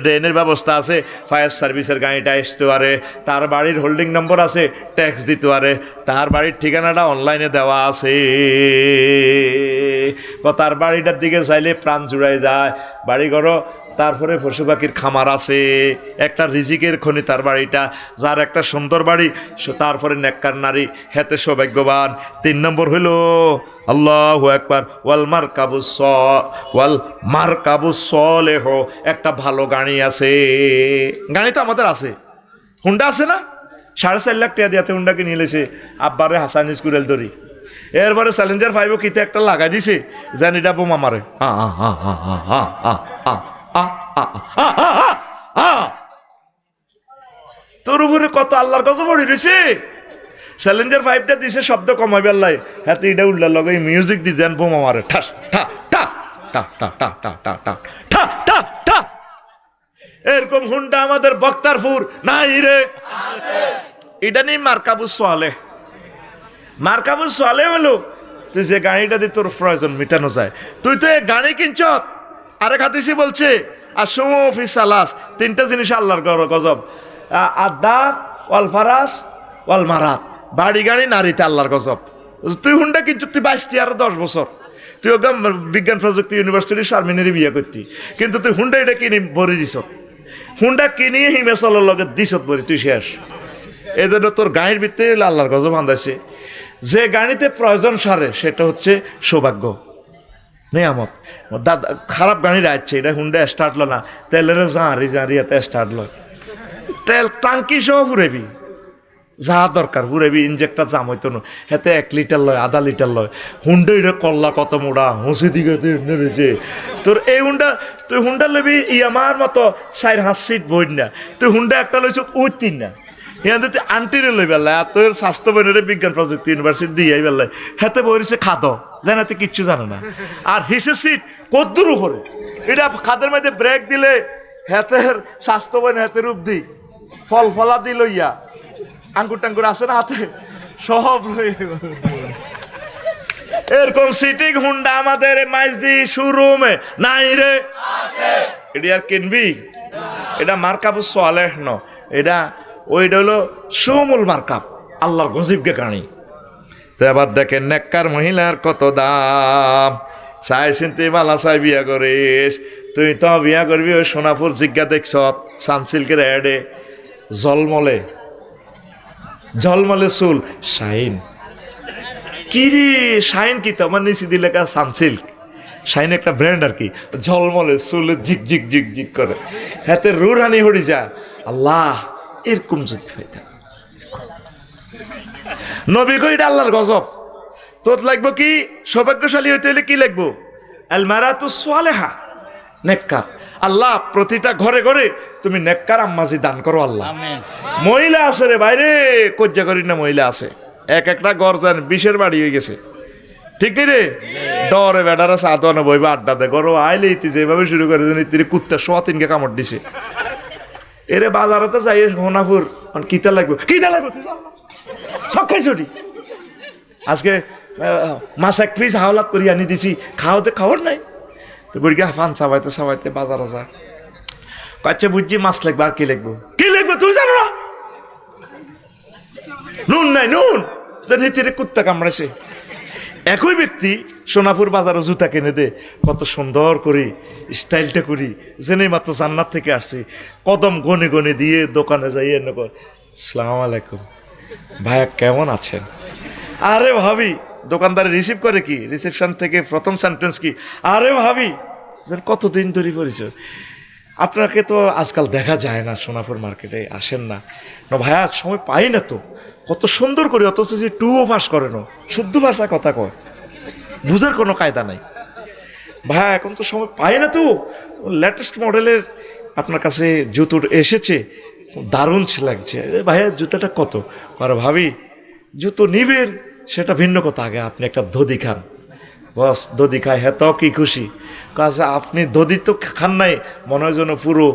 ড্রেনের ব্যবস্থা আছে, ফায়ার সার্ভিসের গাড়িটা আসতে পারে, তার বাড়ির হোল্ডিং নম্বর আছে, ট্যাক্স দিতে পারে, তার বাড়ির ঠিকানাটা অনলাইনে দেওয়া আছে। তার বাড়িটার দিকে চাইলে প্রাণ জুড়াই যায়, বাড়িঘরও, তারপরে পশু পাখির খামার আছে, একটা রিজিকের খনি তার বাড়িটা, যার একটা সুন্দর বাড়ি, তারপরে নেককার নারী, হেতে সৌভাগ্যবান। 3 নম্বর হইল আল্লাহু আকবার ওয়াল মারকাবুস সালেহ, একটা ভালো গাড়ি আছে। গাড়ি তো আমাদের আছে, হুন্ডা আছে না, 4.5 লাখ টাকা দিয়াতে হুন্ডাকে নিয়ে লেছে, আব্বারে হাসান স্কুলের দড়ি এরপরে চ্যালেঞ্জার 5 কিতে একটা লাগাই দিছে যেন এটা বোমা মারে। তোর উপরে কত আল্লাহর গজব পড়ে রয়েছে। চ্যালেঞ্জার 5টা দিছে শব্দ কমাইবে আল্লাহ, হাতে এটা উল্লার লগে মিউজিক দি যেন বোমা মারে, ঠাস ঠা ঠা টা টা টা টা টা টা ঠা ঠা ঠা। এরকম হুন্ডা আমাদের বক্তারপুর নাই রে। এটা নেই মার্কাবুস সোয়ালে। মার্কাবুস সোয়ালে হলো তুই যে গাড়িটা দিয়ে তোর প্রয়োজন মিটানো যায়, তুই তো এই গাড়ি কিনছ। আরেক হাদিসে বলছে আর সমফি সালাস, 3টা জিনিস আল্লাহর গজব, আদা ওয়াল ফারাস ওয়াল মারাত, বাড়ি গাড়ি নারীতে আল্লাহর গজব। তুই হুন্ডা কিনছ, তুই 22 আর 10 বছর, তুই ওকে বিজ্ঞান প্রযুক্তি ইউনিভার্সিটি শারমিনেরই বিয়ে করতি, কিন্তু তুই হুন্ডা এটা কিনে ভরে দিস। হুন্ডা কিনিয়ে হিমেশলের লগে দিস ভরি, তুই শেষ। এই জন্য তোর গাড়ির ভিতরে আল্লাহর গজব বান্ধাইছে। যে গাড়িতে প্রয়োজন সারে সেটা হচ্ছে সৌভাগ্য, নিয়ামত। দাদা খারাপ গাড়ি রাখছে, এটা হুন্ডা স্টার্ট লো না, তেলের জাঁড়ি এতে স্টার্ট লয়, তেল টাঙ্কি সহ ফুরেবি যা দরকার ফুরেবি, ইঞ্জেক্টার জাম হইতো না, হেতে 1 লিটার লয়, আধা লিটার লয়। হুন্ডা এটা কল্লা কত মোড়া হুঁসি দিকে নেমেছে তোর। এই হুন্ডা তুই হুন্ডা লবি আমার মতো 4-5 সিট বই না, তুই হুন্ডা একটা লইছ ওই 3 না। এখানে তুই আন্টিরে লই বেলা তোর স্বাস্থ্য বইনের বিজ্ঞান প্রযুক্তি ইউনিভার্সিটি দিয়ে বেলায় হেতে বইছে খাদ জানাতে কিচ্ছু জানে না। আর হিসে সিট কদ্দুর উপরে, এটা খাদের মধ্যে ব্রেক দিলে হেতের স্বাস্থ্য বইন হেতের রূপ দি ফল ফলা দি লইয়া আঙ্গুর টাঙ্গুর আছে না হাতে সব লই। এরকম সিটিং হুন্ডা আমাদের মাইজদি শোরুমে নাই রে। এটা আর কিনবি? এটা মার্কাবুস সোয়ালেহ ন, এটা ওইটা হলো সুমুল মার্কাব, আল্লাহর গজিবকে গাড়ি। তো এবার দেখেন নেককার মহিলার কত দাম। চাই চিনতে মালা চাই বিয়া করিস, তুই তো বিয়া করবি ওই সোনাপুর জিজ্ঞা দেখছ সানসিল্কের অ্যাডে জলমলে জলমলে চুল শাইন। কি রে শাইন কি? তোমার নিচে দিলে সানসিল্ক, শাইন একটা ব্র্যান্ড আর কি। ঝলমলে চুলে ঝিক ঝিক ঝিক ঝিক করে, হাতে রুহানি হড়ি যায়। আল্লাহ এরকম যদি খাইতাম। নবী কই এটা আল্লাহর গজব। তোর লাগবো কি? সৌভাগ্যশালী হইতে হইলে কি লাগবো? আল মারাতু সালেহা, নেককার। আল্লাহ প্রতিটা ঘরে ঘরে তুমি নেককার আম্মাজি দান করো আল্লাহ। মহিলা আছে রে বাইরে, কজ্জা করি না মহিলা আছে, একটা গরজান 20-এর বাড়ি হয়ে গেছে, ঠিক নেই রে? ডরে বেডারা সাধারণ বইবা আড্ডা দে গরো আইলে ইতি যেভাবে শুরু করে ইতি কুত্তা 3.5 কামড় দিছে। এরে বাজারতে যাই সোনাপুর কিতা লাগবে, কিতা লাগবে সব খাইছি। আজকে মাছ 1 পিস হাওলাত করি আনি দিছি, খাওয়াতে খাওয়ার নাই। তো বুড়িকে ফান চাবাইতে চাবাইতে বাজারে যা কাছে বুঝছি মাছ লাগবে। আর কি লাগবে? কি লাগবে তুই জানো না? নুন নাই, নুন নীতিরে কুত্তা কামড়াইছে। একই ব্যক্তি সোনাপুর বাজারে জুতা কিনে দে, কত সুন্দর করি স্টাইলটা করি, জেনে মাত্র জান্নাত থেকে আসছি, কদম গনে গনে দিয়ে দোকানে যাই আসসালামু আলাইকুম ভাইয়া কেমন আছেন? আরে ভাবি, দোকানদারে রিসিভ করে কি, রিসেপশন থেকে প্রথম সেন্টেন্স কি, আরে ভাবি কতদিন ধরে পরিচয়, আপনাকে তো আজকাল দেখা যায় না, সোনাপুর মার্কেটে আসেন না। না ভাইয়া সময় পাই না তো, কত সুন্দর করে, অথচ যে টুও পাস করে না, শুদ্ধ ভাষায় কথা কয়, বুঝার কোনো কায়দা নাই। ভাইয়া এখন তো সময় পাই না তো, লেটেস্ট মডেলের আপনার কাছে জুতো এসেছে, দারুণ লাগছে। ভাইয়া জুতাটা কত? আর ভাবি জুতো নিবেন সেটা ভিন্ন কথা, আগে আপনি একটা দধি খান। বস দধি খায়, হ্যাঁ তো কি খুশি। কাজে আপনি দধি তো খান নাই, মনে হয় যেন পুরো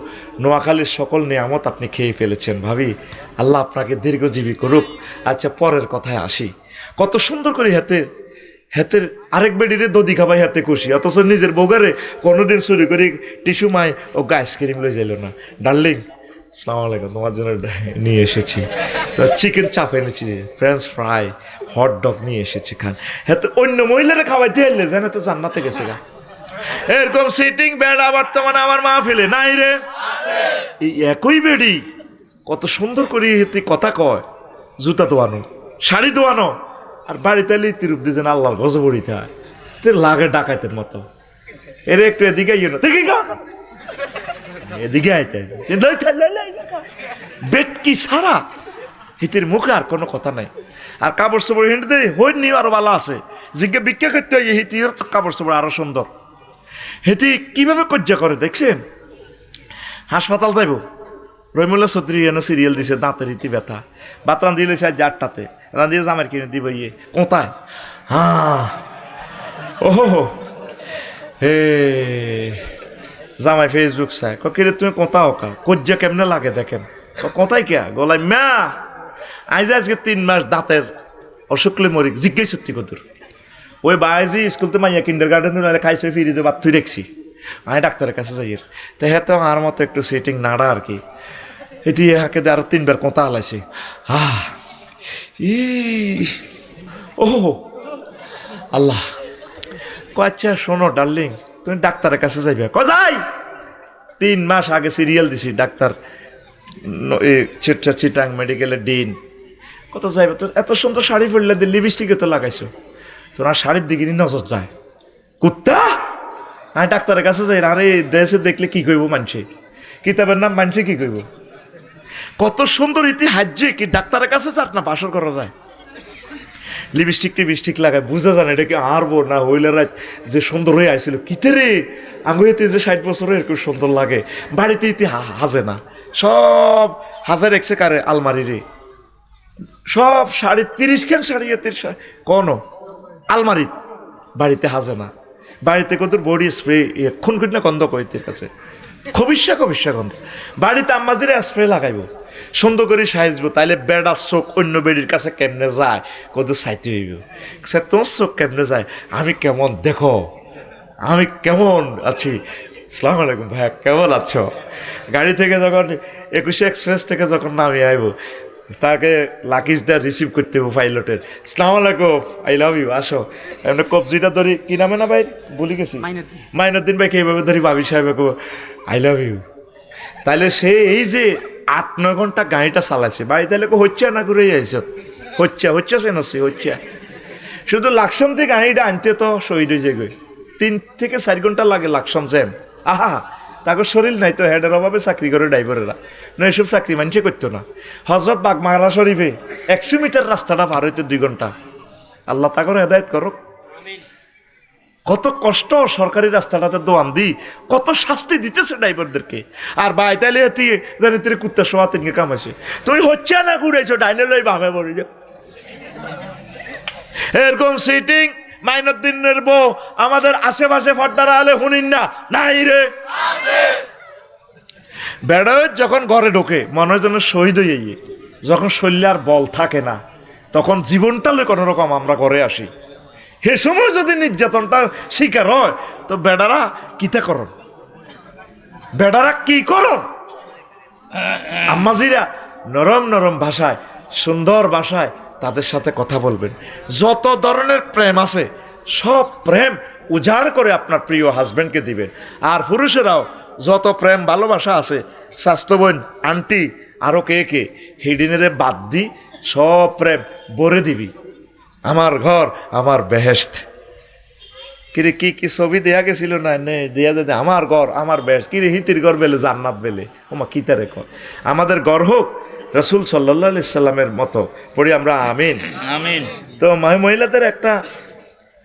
নোয়াখালীর সকল নিয়ামত আপনি খেয়ে ফেলেছেন। ভাবি আল্লাহ আপনাকে দীর্ঘজীবী করুক। আচ্ছা পরের কথায় আসি, কত সুন্দর করে হাতের আরেক বেডিরে দধি খাবাই হাতে খুশি, অথচ নিজের বউগারে কোনোদিন চুরি করে টিস্যু মাই ও আইসক্রিম লই যাইল না। ডার্লিং আসসালামু আলাইকুম, তোমার জন্য নিয়ে এসেছি তো চিকেন চাপ এনেছি, ফ্রেঞ্চ ফ্রাই, হট ডগ নিয়ে এসেছি, খান। হ্যাঁ অন্য মহিলারা খাওয়াইতে এলে জানে তো জান্নাতে গেছে গা। এরকম সিটিং বেড়া বর্তমানে আমার মাহফিলে নাই রে। এই একই বেডি কত সুন্দর করে কথা কয়, জুতা দোয়ানো, শাড়ি দোয়ানো, আর বাড়িতে এলে তিরুপ দিয়ে আল্লাহর গজব উড়িতে হয়, লাগে ডাকাইতের মতো। এর একটু এদিকে ইয়ে না, এদিকে আইতে বেটকি ছাড়া হিতির মুখে আর কোনো কথা নাই। আর কাপড় চোপড় হিঁটে হই নিও আরো ভালো আছে, জিজ্ঞে ভিক্ষা করতে হয় হিতির কাপড় চোপড় আরো সুন্দর। হেতি কিভাবে কজ্জা করে দেখছেন? হাসপাতাল যাইব, রহিমুল্লাহ চৌধুরী এনে সিরিয়াল দিছে, দাঁতের ইতি ব্যথা, ভাত রাঁধিয়ে লেছে আজ 8টাতে, রাঁধিয়ে জামার কিনে দিব ইয়ে কোথায়? হ্যাঁ ওহো হে জামাই ফেসবুক চাই, কিরে তুমি কোথা হোকা, কজ্জা কেমনে লাগে দেখেন। কোথায় কে গলাই মা আজকে 3 মাস দাঁতের অসুখলে মরি, জিজ্ঞাসা সত্যি কদুর ওই বাইজি স্কুল তো মাইয়া কিন্ডার গার্ডেন খাইছে ফিরে যে বাদ তুই দেখছি, আমি ডাক্তারের কাছে যাই। তো হ্যাঁ তো আমার মতো একটু সেটিং নাড়া আর কি, এটি হাকে আরো 3 বার কোথা হালাইছে। ই ও আল্লাহ, আচ্ছা শোনো ডার্লিং, তুমি ডাক্তারের কাছে যাইবে? যাই 3 মাস আগে সিরিয়াল দিছি, ডাক্তার চিটাং মেডিকেলের ডিন। কত যাইবে? তোর এত সুন্দর শাড়ি পরলে দিয়ে লিপস্টিকে তো লাগাইছো, তোর আর শাড়ির দিকে নজর যায় কুত্তা। আমি ডাক্তারের কাছে যাই, আরে দেশে দেখলে কি কইব মানুষে, কিতাবের নাম মানুষে কি কইব? কত সুন্দর ইতিহাজ্যে কি ডাক্তারের কাছে যাক না বাসর করা যায়, লিপস্টিক লাগায়, বুঝা যায় না এটা কি আরবো না হইলে রাত যে সুন্দর হয়ে আইছিল কিতে রে আঙ্গুইতে যে 60 বছরের এরকম সুন্দর লাগে। বাড়িতে ইতি হাজে না, সব হাজার একশে কারে আলমারি রে, সব শাড়ি 30 খান শাড়ি কোন আলমারি, বাড়িতে হাজে না। বাড়িতে কত বডি স্প্রে খুন না গন্ধ কইতের কাছে খবিসা গন্ধ, বাড়িতে আম্মাজিরে স্প্রে লাগাইব, সুন্দর করে সাইজবো, তাইলে বেড়ার চোখ অন্য বেড়ির কাছে কেমনে যায় কত সাইতে হইব, তোর চোখ কেমনে যায়, আমি কেমন দেখো, আমি কেমন আছি। আসসালামু আলাইকুম ভাইয়া, কেমন আছো? গাড়ি থেকে যখন 21 এক্সপ্রেস থেকে যখন নামি আইব, তাকে লাকিজ দেয়া রিসিভ করতে হবো পাইলটের, আসসালামু আলাইকুম, আই লাভ ইউ, আসো। এমনি কবজিটা ধরি, কি নামে না ভাই বলি গেছি, মাইনুদ্দিন ভাইকে এইভাবে ধরি, ভাবি সাহেবকে আই লাভ ইউ। তাইলে সে এই যে 8-9 ঘন্টা গাড়িটা চালাইছে, বাড়ি তাহলে হচ্ছে না করে যাইছ, হচ্ছে সে নসি হচ্ছে, শুধু লাকসাম থেকে গাড়িটা আনতে তো শহীদ হয়ে যায়, 3 থেকে 4 ঘন্টা লাগে লাকসাম জ্যাম। আহা, তাকে শরীর নাই তো, হেডের অভাবে চাকরি করে ড্রাইভারেরা, না এসব চাকরি মানুষে করতো না। হজরত বাগমারা শরীফে 100 মিটার রাস্তাটা পার হইতে 2 ঘন্টা। আল্লাহ তাকে হেদায়েত করো। কত কষ্ট সরকারি রাস্তাটাতে দোয়ান দি, কত শাস্তি দিতেছে ড্রাইভারদেরকে। আর বাই তাইলে জানি তুই কুত্তার সোয়া 3 কামাইছে, তুমি হচ্ছে না ঘুরেছো ডাইনে লই বামে পড়ে যাও, এরকম সিটিং। মাইনুদ্দিনের বউ আমাদের আশেপাশে ফর্দারা আলে হুনিন না নাই রে, বেড়া যখন ঘরে ঢোকে মনে হয় যেন শহীদ হয়ে, যখন শরীরে আর বল থাকে না, তখন জীবনটা লই কোনো রকম আমরা ঘরে আসি। সে সময় যদি নির্যাতনটা শিকার হয়, তো বেড়ারা কিতে করন, বেড়ারা কি করন? আম্মাজিরা নরম নরম ভাষায়, সুন্দর ভাষায় তাদের সাথে কথা বলবেন। যত ধরনের প্রেম আছে সব প্রেম উজাড় করে আপনার প্রিয় হাজব্যান্ডকে দিবেন। আর পুরুষেরাও যত প্রেম ভালোবাসা আছে, স্বাস্থ্য বোন আন্টি আরও কে হিডিনেরে বাদ দি সব প্রেম ভরে দিবি। আমার ঘর আমার বেহেশত, কিরে কি ছবি দেয়া গেছিল না দেয়া দে, আমার ঘর আমার বেহেশত, কিরে হিতির ঘর বেলে জান্নাত বেলে, ওমা কিতা রেখ, আমাদের ঘর হোক রসুল সাল্লাল্লাহু আলাইহি সাল্লামের মতো পড়ি আমরা, আমিন আমিন। তো মহিলাদের একটা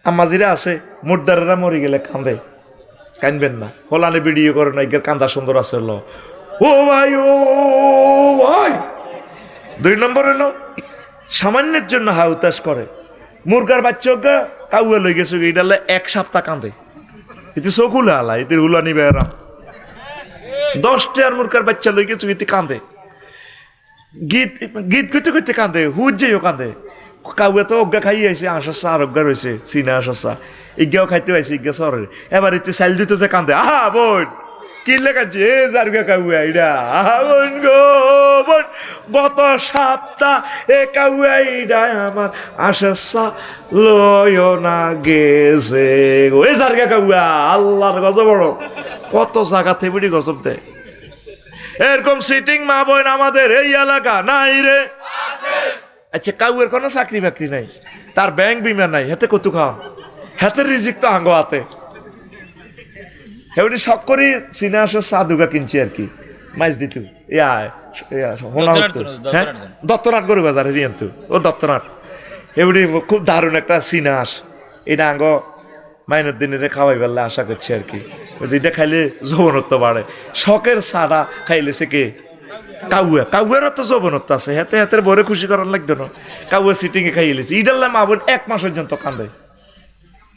আম্মাজিরা আছে, মুর্দারেরা মরে গেলে কান্দে, কানবেন না, হলানে ভিডিও করে না, ইগের কান্দা সুন্দর আছে, ও ভাই ও ভাই। 2 নম্বর হলো সামান্যের জন্য হাউতাস করে, মুরগার বাচ্চা কাউয়া লই গেছে, এটালে 1 সপ্তাহ কান্দে, এতে চোখ হুলা আলা, এতে হুলা নিবে এরাম 10টা আর মুরগার বাচ্চা লই গেছে, এতে কান্দে, গীত করতে করতে কান্দে, হুজ যেও কান্দে। কাউয়া তো অজ্ঞা খাই আইছে, আশা আর অজ্ঞা রয়েছে, চীনা আশা ইজ্ঞাও খাইতে আইছে, ইজ্ঞা সরের এবার এতে চাইল দিতে যে কান্দে, আহা বোন কি লেখাচ্ছে এ জারগা কাউয়া ইডা, আহা বোন গো বোন, গত সপ্তাহ এ কাউয়া ইডা আমার আশা লয় না গেছে গো, এ জারগা কাউয়া আল্লাহর গজব বড়, কত জায়গাতে বুড়ি গজব দেয়। এরকম সিটিং মা বোন আমাদের এই এলাকা নাই রে। আচ্ছা কাউয়ের কোনো চাকরি বাকরি নাই, তার ব্যাংক বিমা নাই, হাতে কত খাওয়া, হাতের রিজিক তো আঙ্গ হাতে, এমনি শখ করি চীনা আসা চা দুগা কিনছি আর কি, মাছ দিত। হ্যাঁ দত্তনাট গরু বাজার কিন্তু ও দত্তনাট এগুলি খুব দারুণ একটা সিনাস এটা আঙ্গ মাইনের দিনের খাওয়াই বেলা আশা করছি আর কি এটা খাইলে যৌবনত্ব বাড়ে শখের সাড়া খাইলেছে কে কাউয়ারও তো যৌবনত্ব আছে হাতে হাতের বরে খুশি করার লাগতো না কাউয়া সিটিংয়ে খাইলেছে ইডাল্লা মা বোন 1 মাস পর্যন্ত কান্দে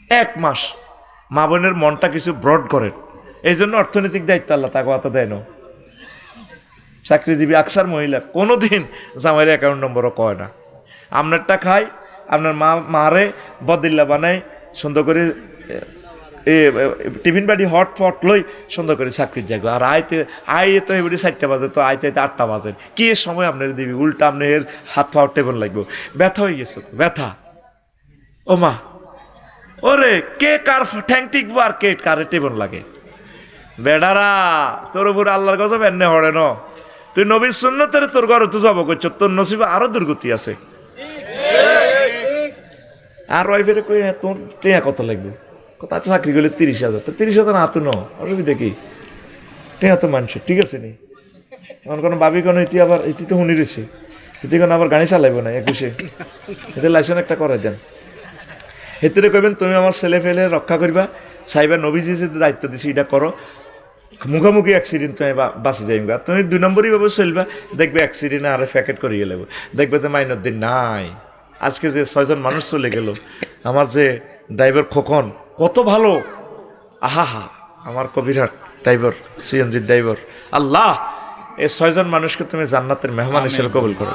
1 মাস মা বোনের মনটা কিছু ব্রড করেন এই জন্য অর্থনৈতিক দায়িত্ব আল্লাহ তাকে অত দেয় না চাকরিজীবী আকসার মহিলা কোনোদিন জামাইয়ের অ্যাকাউন্ট নম্বরও কয় না আপনারটা খাই আপনার মারে বদিল্লা বানায় সুন্দর করে টিফিন বাড়ি হট ফট লই সুন্দর করে চাকরির যাইব আর আইতে তো এবারে 4টা বাজে তো আইতে 8টা বাজে কি সময় আপনার দিবি উল্টা আপনার হাত পাওয়ার টেবল লাগবে ব্যথা হয়ে গেছে তো ব্যথা ও মা ওরে কে কার ঠ্যাং টিকবো আর কে কারে টেবল লাগে বেডারা তোর উপর আল্লাহর গজব এনে হরে ন তুই নবীর সুন্নতের তোর ঘরে তো যাব করছ তোর নসিবে আরো দুর্গতি আছে আর ওয়াইফের কই তোর টেয়া কত লাগবে কত আছে চাকরি করলে 30,000 তো 30,000 না তো ন অসুবিধা কি টেয়া তো মানছে ঠিক আছে নি এখন কোনো ভাবি কোনো ইতি তো শুনি রয়েছে ইতি কোনো আবার গাড়ি চালাইব না 21-এ এতে লাইসেন্স একটা করে দেন হেতরে কইবেন তুমি আমার ছেলে ফেলে রক্ষা করবা সাইবার নবীজি যে দায়িত্ব দিছি এটা করো মুখামুখি অ্যাক্সিডেন্ট তুমি বাঁচি যাইবা তুমি 2 নম্বরই ভাবে চলবা দেখবে অ্যাক্সিডেন্ট আরে প্যাকেট করিয়ে লাগবে দেখবে তো মাইনের দিন নাই আজকে যে 6 জন মানুষ চলে গেল আমার যে ড্রাইভার খোকন কত ভালো আহা আমার কবিরহাট ড্রাইভার সিএনজির ড্রাইভার আল্লাহ এই 6 জন মানুষকে তুমি জান্নাতের মেহমান হিসেবে কবুল করো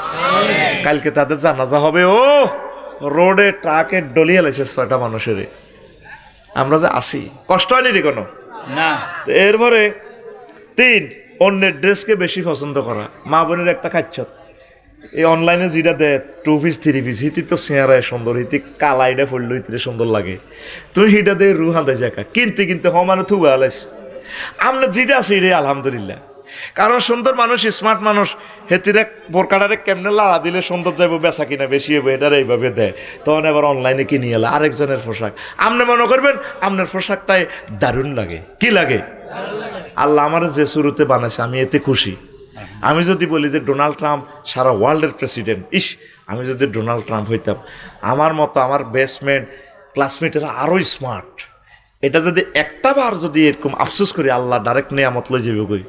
কালকে তাদের জানাজা হবে ও রোডে ট্রাকে ডলিয়ে লাইছে 6টা মানুষের আমরা যে আসি কষ্ট হয়নি রে কোনো না এরপরে 3 অন্যের ড্রেসকে বেশি পছন্দ করা মা বোনের একটা খাচ্ছত এই অনলাইনে যেটা দেয় 2 পিস 3 পিস হিতি তো চেহারায় সুন্দর হিতি কালাইটা ফুললো হিতে সুন্দর লাগে তুমি হিটা দিয়ে রু হাঁদে জায়গা কিনতে মানে থুবা আলাইস আমরা যেটা আছি রে আলহামদুলিল্লাহ কারণ সুন্দর মানুষ স্মার্ট মানুষ হেতিরে বোরকাটারে কেমনে লাড়া দিলে সুন্দর যাইব বেচা কিনা বেশি হবে এটারে এইভাবে দেয় তখন এবার অনলাইনে কিনে এলো আরেকজনের পোশাক আপনি মনে করবেন আপনার পোশাকটাই দারুণ লাগে কি লাগে আল্লাহ আমার যে শুরুতে বানাইছে আমি এতে খুশি আমি যদি বলি যে ডোনাল্ড ট্রাম্প সারা ওয়ার্ল্ডের প্রেসিডেন্ট আমি যদি ডোনাল্ড ট্রাম্প হইতাম আমার মতো আমার বেস্টমেট ক্লাসমেটেরা আরোই স্মার্ট এটা যদি একটা বার যদি এরকম আফসোস করি আল্লাহ ডাইরেক্ট নিয়ামত লই যাবে কই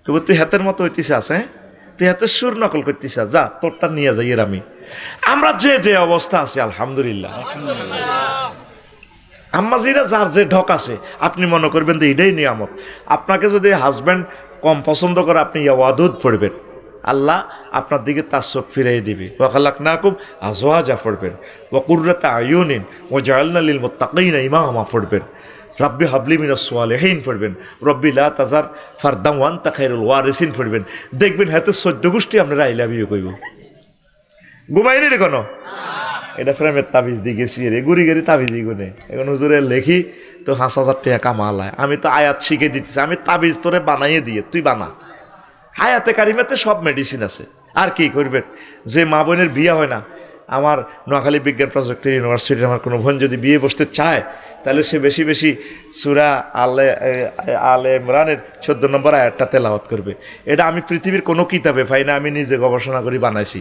কেবল তুই হাতের মতো হইতেছে আছে তুই হাতের সুর নকল করতেছে যা তোরটা নিয়ে যাই এর আমরা যে অবস্থা আছে আলহামদুলিল্লাহ আম্মাজিরা যার যে ঢক আছে আপনি মনে করবেন যে এটাই নিয়ামত আপনাকে যদি হাজব্যান্ড কম পছন্দ করে আপনি ইয়াওয়াদুদ পড়বেন আল্লাহ আপনার দিকে তার চোখ ফিরিয়ে দিবে ওয়াখালাকনাকুম আজওয়াজা পড়বেন ওয়া কুররাতা আয়ুনিন ওয়া জাআলনা লিল মুত্তাকিনা ইমামা পড়বেন রব্বি হাবলি মিনাস সালিহিন পড়বেন রব্বি লা তাজার ফারদাম ওয়া আনতা খায়রুল ওয়ারিসিন পড়বেন দেখবেন হাতে 14 গোষ্ঠী আপনারা আই লাভ ইউ কইব ঘুমাইনি রে কোনো এটা ফ্রেমের তাবিজ দিয়ে গেছি রে গুড়ি গেড়ি তাবিজই গুনে এখন হুজুরে লেখি তো 5,000 টাকা কামালায় আমি তো আয়াত শিখে দিতেছি আমি তাবিজ তোরে বানাইয়ে দিয়ে তুই বানা আয়াতে কারিমাতে সব মেডিসিন আছে আর কি করবেন যে মা বোনের বিয়ে হয় না আমার নোয়াখালী বিজ্ঞান প্রযুক্তি ইউনিভার্সিটির আমার কোনো বোন যদি বিয়ে বসতে চায় তাহলে সে বেশি বেশি সূরা আলে ইমরানের 14 নম্বর আয়াতটা তেলাওয়াত করবে এটা আমি পৃথিবীর কোনো কিতাবে পাই না আমি নিজে গবেষণা করে বানাইছি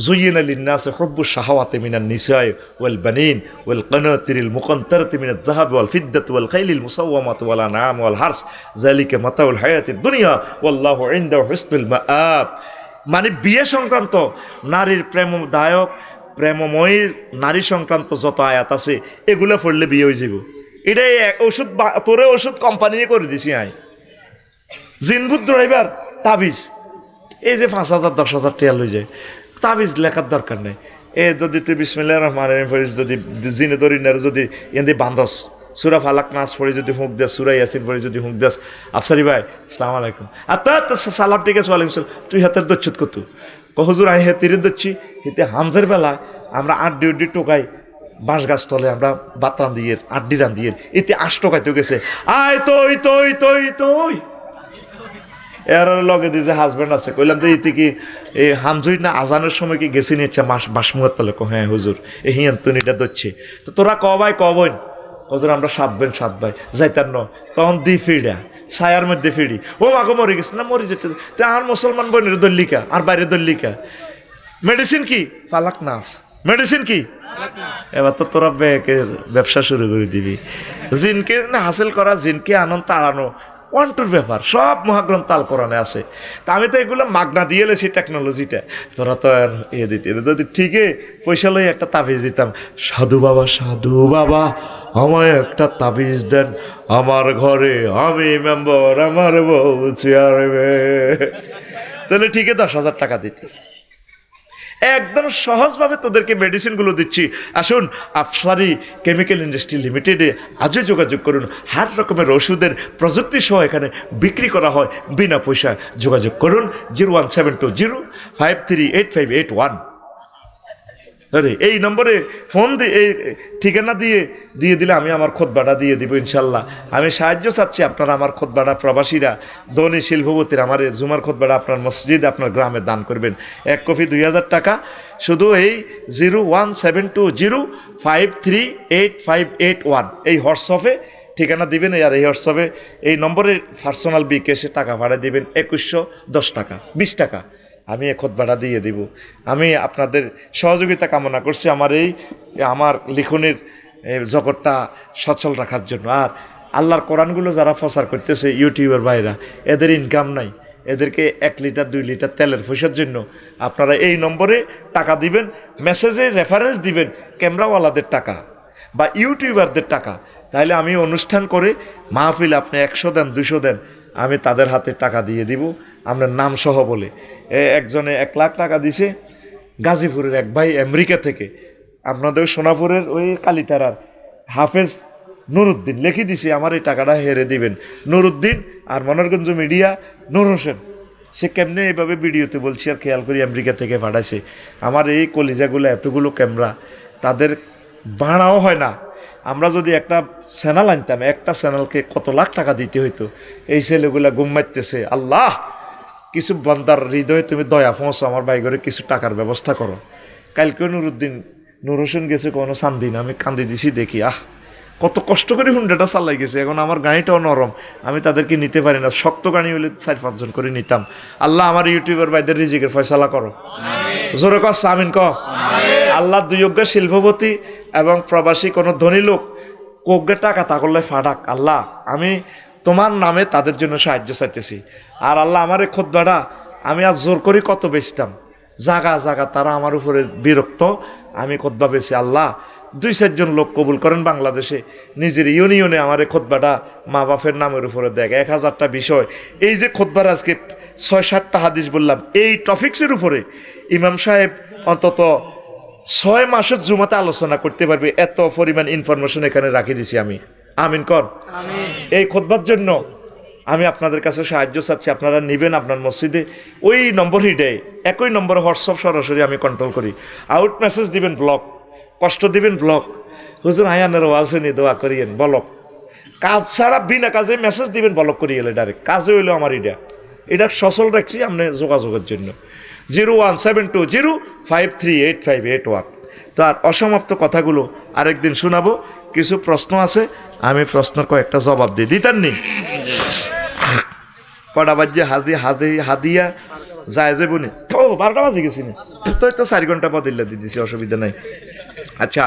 যুয়িনা লিন্নাসি হুব্বুশ শাহাওয়াতি মিনান নিসাই ওয়াল বানিন ওয়াল কানাতিরিল মুকান্তারাতি মিনাজ যাহাবি ওয়াল ফিদ্দাতি ওয়াল খাইলিল মুসাওয়ামাতি ওয়াল আনআম ওয়াল হারস যালিকা মাতাউল হায়াতিদ দুনিয়া ওয়াল্লাহু ইনদাহু হুসনুল মাআব মানে বিয়ে সংক্রান্ত নারীর প্রেমদায়ক প্রেমময়ী নারী সংক্রান্ত যত আয়াত আছে এগুলো পড়লে বিয়ে হয়ে যাব এটাই ওষুধ তোরে ওষুধ কোম্পানি করে দিছি আই জিনভূত ড্রাইভার তাবিজ এই যে 5,000 10,000 টাকা লই যায় তাবিজ লেখার দরকার নেই এ যদি তুই বিসমিল্লাহির রহমানির রহিম যদি জিনে দরিনার যদি এনে বান্ধস সূরা ফালাক নাস পড়ে যদি হুঁক দেস সূরা ইয়াসিন পড়ে যদি হুঁক দেস আফসারি ভাই আসসালামু আলাইকুম আত্তা সালাম ঠিক আছে ওয়ালাইকুম সালাম তুই হাতের দচ্ছত কত হুজুর আই হাতের দচ্ছি হিতে হামজার বেলা আমরা 8 ডিউটি টোকাই বাঁশ গাছ তলে আমরা বাতরান দিয়ে 8 ডিরান দিয়ে এতে 8 টোকাইতে গেছে আয় তুই এর লগে দিয়ে যে হাজব্যান্ড আছে কইলাম যে এতে কি এই হামজুই না আজানের সময় কি গেছি নিচ্ছে বাসমুয়ার তলে হ্যাঁ হুজুর এই হিয়ান্তনিটা দচ্ছে তো তোরা ক ভাই ক বোন হুজুর আমরা 7 ভাই যাইতার ন তখন দি ফিডা ছায়ার মধ্যে ফিরি ও মাগো মরে গেছে না মরে যেতে তো আর মুসলমান বোনের দল্লিকা আর বাইরে দল্লিকা মেডিসিন কি ফালাক নাস মেডিসিন কি এবার তো তোরা ব্যবসা শুরু করে দিবি জিনকে না হাসিল করা জিনকে আনন্দ তাড়ানো ওয়ান্টুর ব্যাপার সব মহাগ্রন্থ আল কোরআনে আছে তা আমি তো এগুলো মাগনা দিয়ে এলেছি টেকনোলজিটা তোরা তো আর দিতে যদি ঠিকই পয়সা লই একটা তাবিজ দিতাম সাধু বাবা আমায় একটা তাবিজ দেন আমার ঘরে আমি মেম্বার আমার বউ চেয়ারবে তাহলে ঠিকই 10,000 টাকা দিতি একদম সহজভাবে তোদেরকে মেডিসিনগুলো দিচ্ছি আসুন আফসারি কেমিক্যাল ইন্ডাস্ট্রি লিমিটেডে আজও যোগাযোগ করুন হার রকমের ওষুধের প্রযুক্তি সহ এখানে বিক্রি করা হয় বিনা পয়সা যোগাযোগ করুন 01720538581 আরে এই নম্বরে ফোন দিয়ে এই ঠিকানা দিয়ে দিলে আমি আমার খোদবাটা দিয়ে দিব ইনশাল্লাহ আমি সাহায্য চাচ্ছি আপনারা আমার খোদবাটা প্রবাসীরা ধনী শিল্পপতির আমার জুমার খোদবাটা আপনার মসজিদ আপনার গ্রামে দান করবেন 1 কপি 2,000 টাকা শুধু এই 01720538581 এই হোয়াটসঅ্যাপে ঠিকানা দিবেন আর এই হোয়াটসঅ্যাপে এই নম্বরে পার্সোনাল বিকাশে টাকা ভাড়া দিবেন 2110 টাকা 20 টাকা আমি খোদবাটা দিয়ে দিব আমি আপনাদের সহযোগিতা কামনা করছি আমার লিখনের জগৎটা সচল রাখার জন্য আর আল্লাহর কোরআনগুলো যারা প্রচার করতেছে ইউটিউবের ভাইরা এদের ইনকাম নাই এদেরকে 1 লিটার 2 লিটার তেলের পয়সার জন্য আপনারা এই নম্বরে টাকা দিবেন মেসেজে রেফারেন্স দিবেন ক্যামেরাওয়ালাদের টাকা বা ইউটিউবারদের টাকা তাহলে আমি অনুষ্ঠান করে মাহফিল আপনি 100 দেন 200 দেন আমি তাদের হাতে টাকা দিয়ে দিব আপনার নাম সহ বলে একজনে 1 লাখ টাকা দিছে গাজীপুরের এক ভাই আমেরিকা থেকে আপনাদের সোনাপুরের ওই কালীতারার হাফেজ নুরুদ্দিন লিখে দিছে আমার এই টাকাটা হেরে দিবেন নুরুদ্দিন আর মনোরগঞ্জ মিডিয়া নূর হোসেন সে কেমনে এইভাবে ভিডিওতে বলছি আর খেয়াল করি আমেরিকা থেকে পাঠাইছে আমার এই কলিজাগুলো এতগুলো ক্যামেরা তাদের ভাড়াও হয় না আমরা যদি একটা চ্যানেল আনতাম একটা চ্যানেলকে কত লাখ টাকা দিতে হইতো এই ছেলেগুলা ঘুম মারতেছে আল্লাহ কিছু বান্দার হৃদয়ে তুমি দয়া পৌঁছো আমার ভাই করে কিছু টাকার ব্যবস্থা করো কালকে নূর হোসেন গেছে কোনো শান্তি না আমি কান্দি দিছি দেখি কত কষ্ট করে হুন্ডাটা চালাই গেছে এখন আমার গাড়িটাও নরম আমি তাদেরকে নিতে পারি না শক্ত গাড়ি হলে 4-5 জন করে নিতাম আল্লাহ আমার ইউটিউবের ভাইদের রিজিকের ফয়সালা করো জোরে কর আমিন ক আল্লাহ দুয়োগ্য শিল্পপতি এবং প্রবাসী কোনো ধনী লোক কোগ্যে টাকা তা করলে ফাটাক আল্লাহ আমি তোমার নামে তাদের জন্য সাহায্য চাইতেছি আর আল্লাহ আমার এই খোদবাটা আমি আর জোর করি কত বেচতাম জাগা তারা আমার উপরে বিরক্ত আমি খোদবা বেছি আল্লাহ 2-4 জন লোক কবুল করেন বাংলাদেশে নিজের ইউনিয়নে আমার এই খোদবাটা মা বাপের নামের উপরে দেখ 1000টা বিষয় এই যে খোদবার আজকে 6-7টা হাদিস বললাম এই টপিক্সের উপরে ইমাম সাহেব অন্তত 6 মাসের জুমাতে আলোচনা করতে পারবে এত পরিমাণ ইনফরমেশন এখানে রাখি দিছি আমি আমিন কর এই খোদবার জন্য আমি আপনাদের কাছে সাহায্য চাচ্ছি আপনারা নেবেন আপনার মসজিদে ওই নম্বরই দেয় একই নম্বরে হোয়াটসঅ্যাপ সরাসরি আমি কন্ট্রোল করি আউট মেসেজ দিবেন ব্লক কষ্ট দিবেন ব্লক হুজুর আয়ানের ওয়াজ নি দোয়া করিয়েন ব্লক কাজ ছাড়া বিনা কাজে মেসেজ দিবেন ব্লক করিয়ে এলে ডাইরেক্ট কাজে হইলো আমার এটা সচল রাখছি আপনি যোগাযোগের জন্য 01720538581 তো আর অসমাপ্ত কথাগুলো আরেকদিন শোনাবো কিছু প্রশ্ন আছে আমি প্রশ্নের কয়েকটা জবাব দিয়ে দিতেননি কটা বাজে হাদিয়া যায় যে বনি তো 12টা বাজে গেছি না তো 4 ঘন্টা পর দিল্লা দিয়ে দিছি অসুবিধা নাই আচ্ছা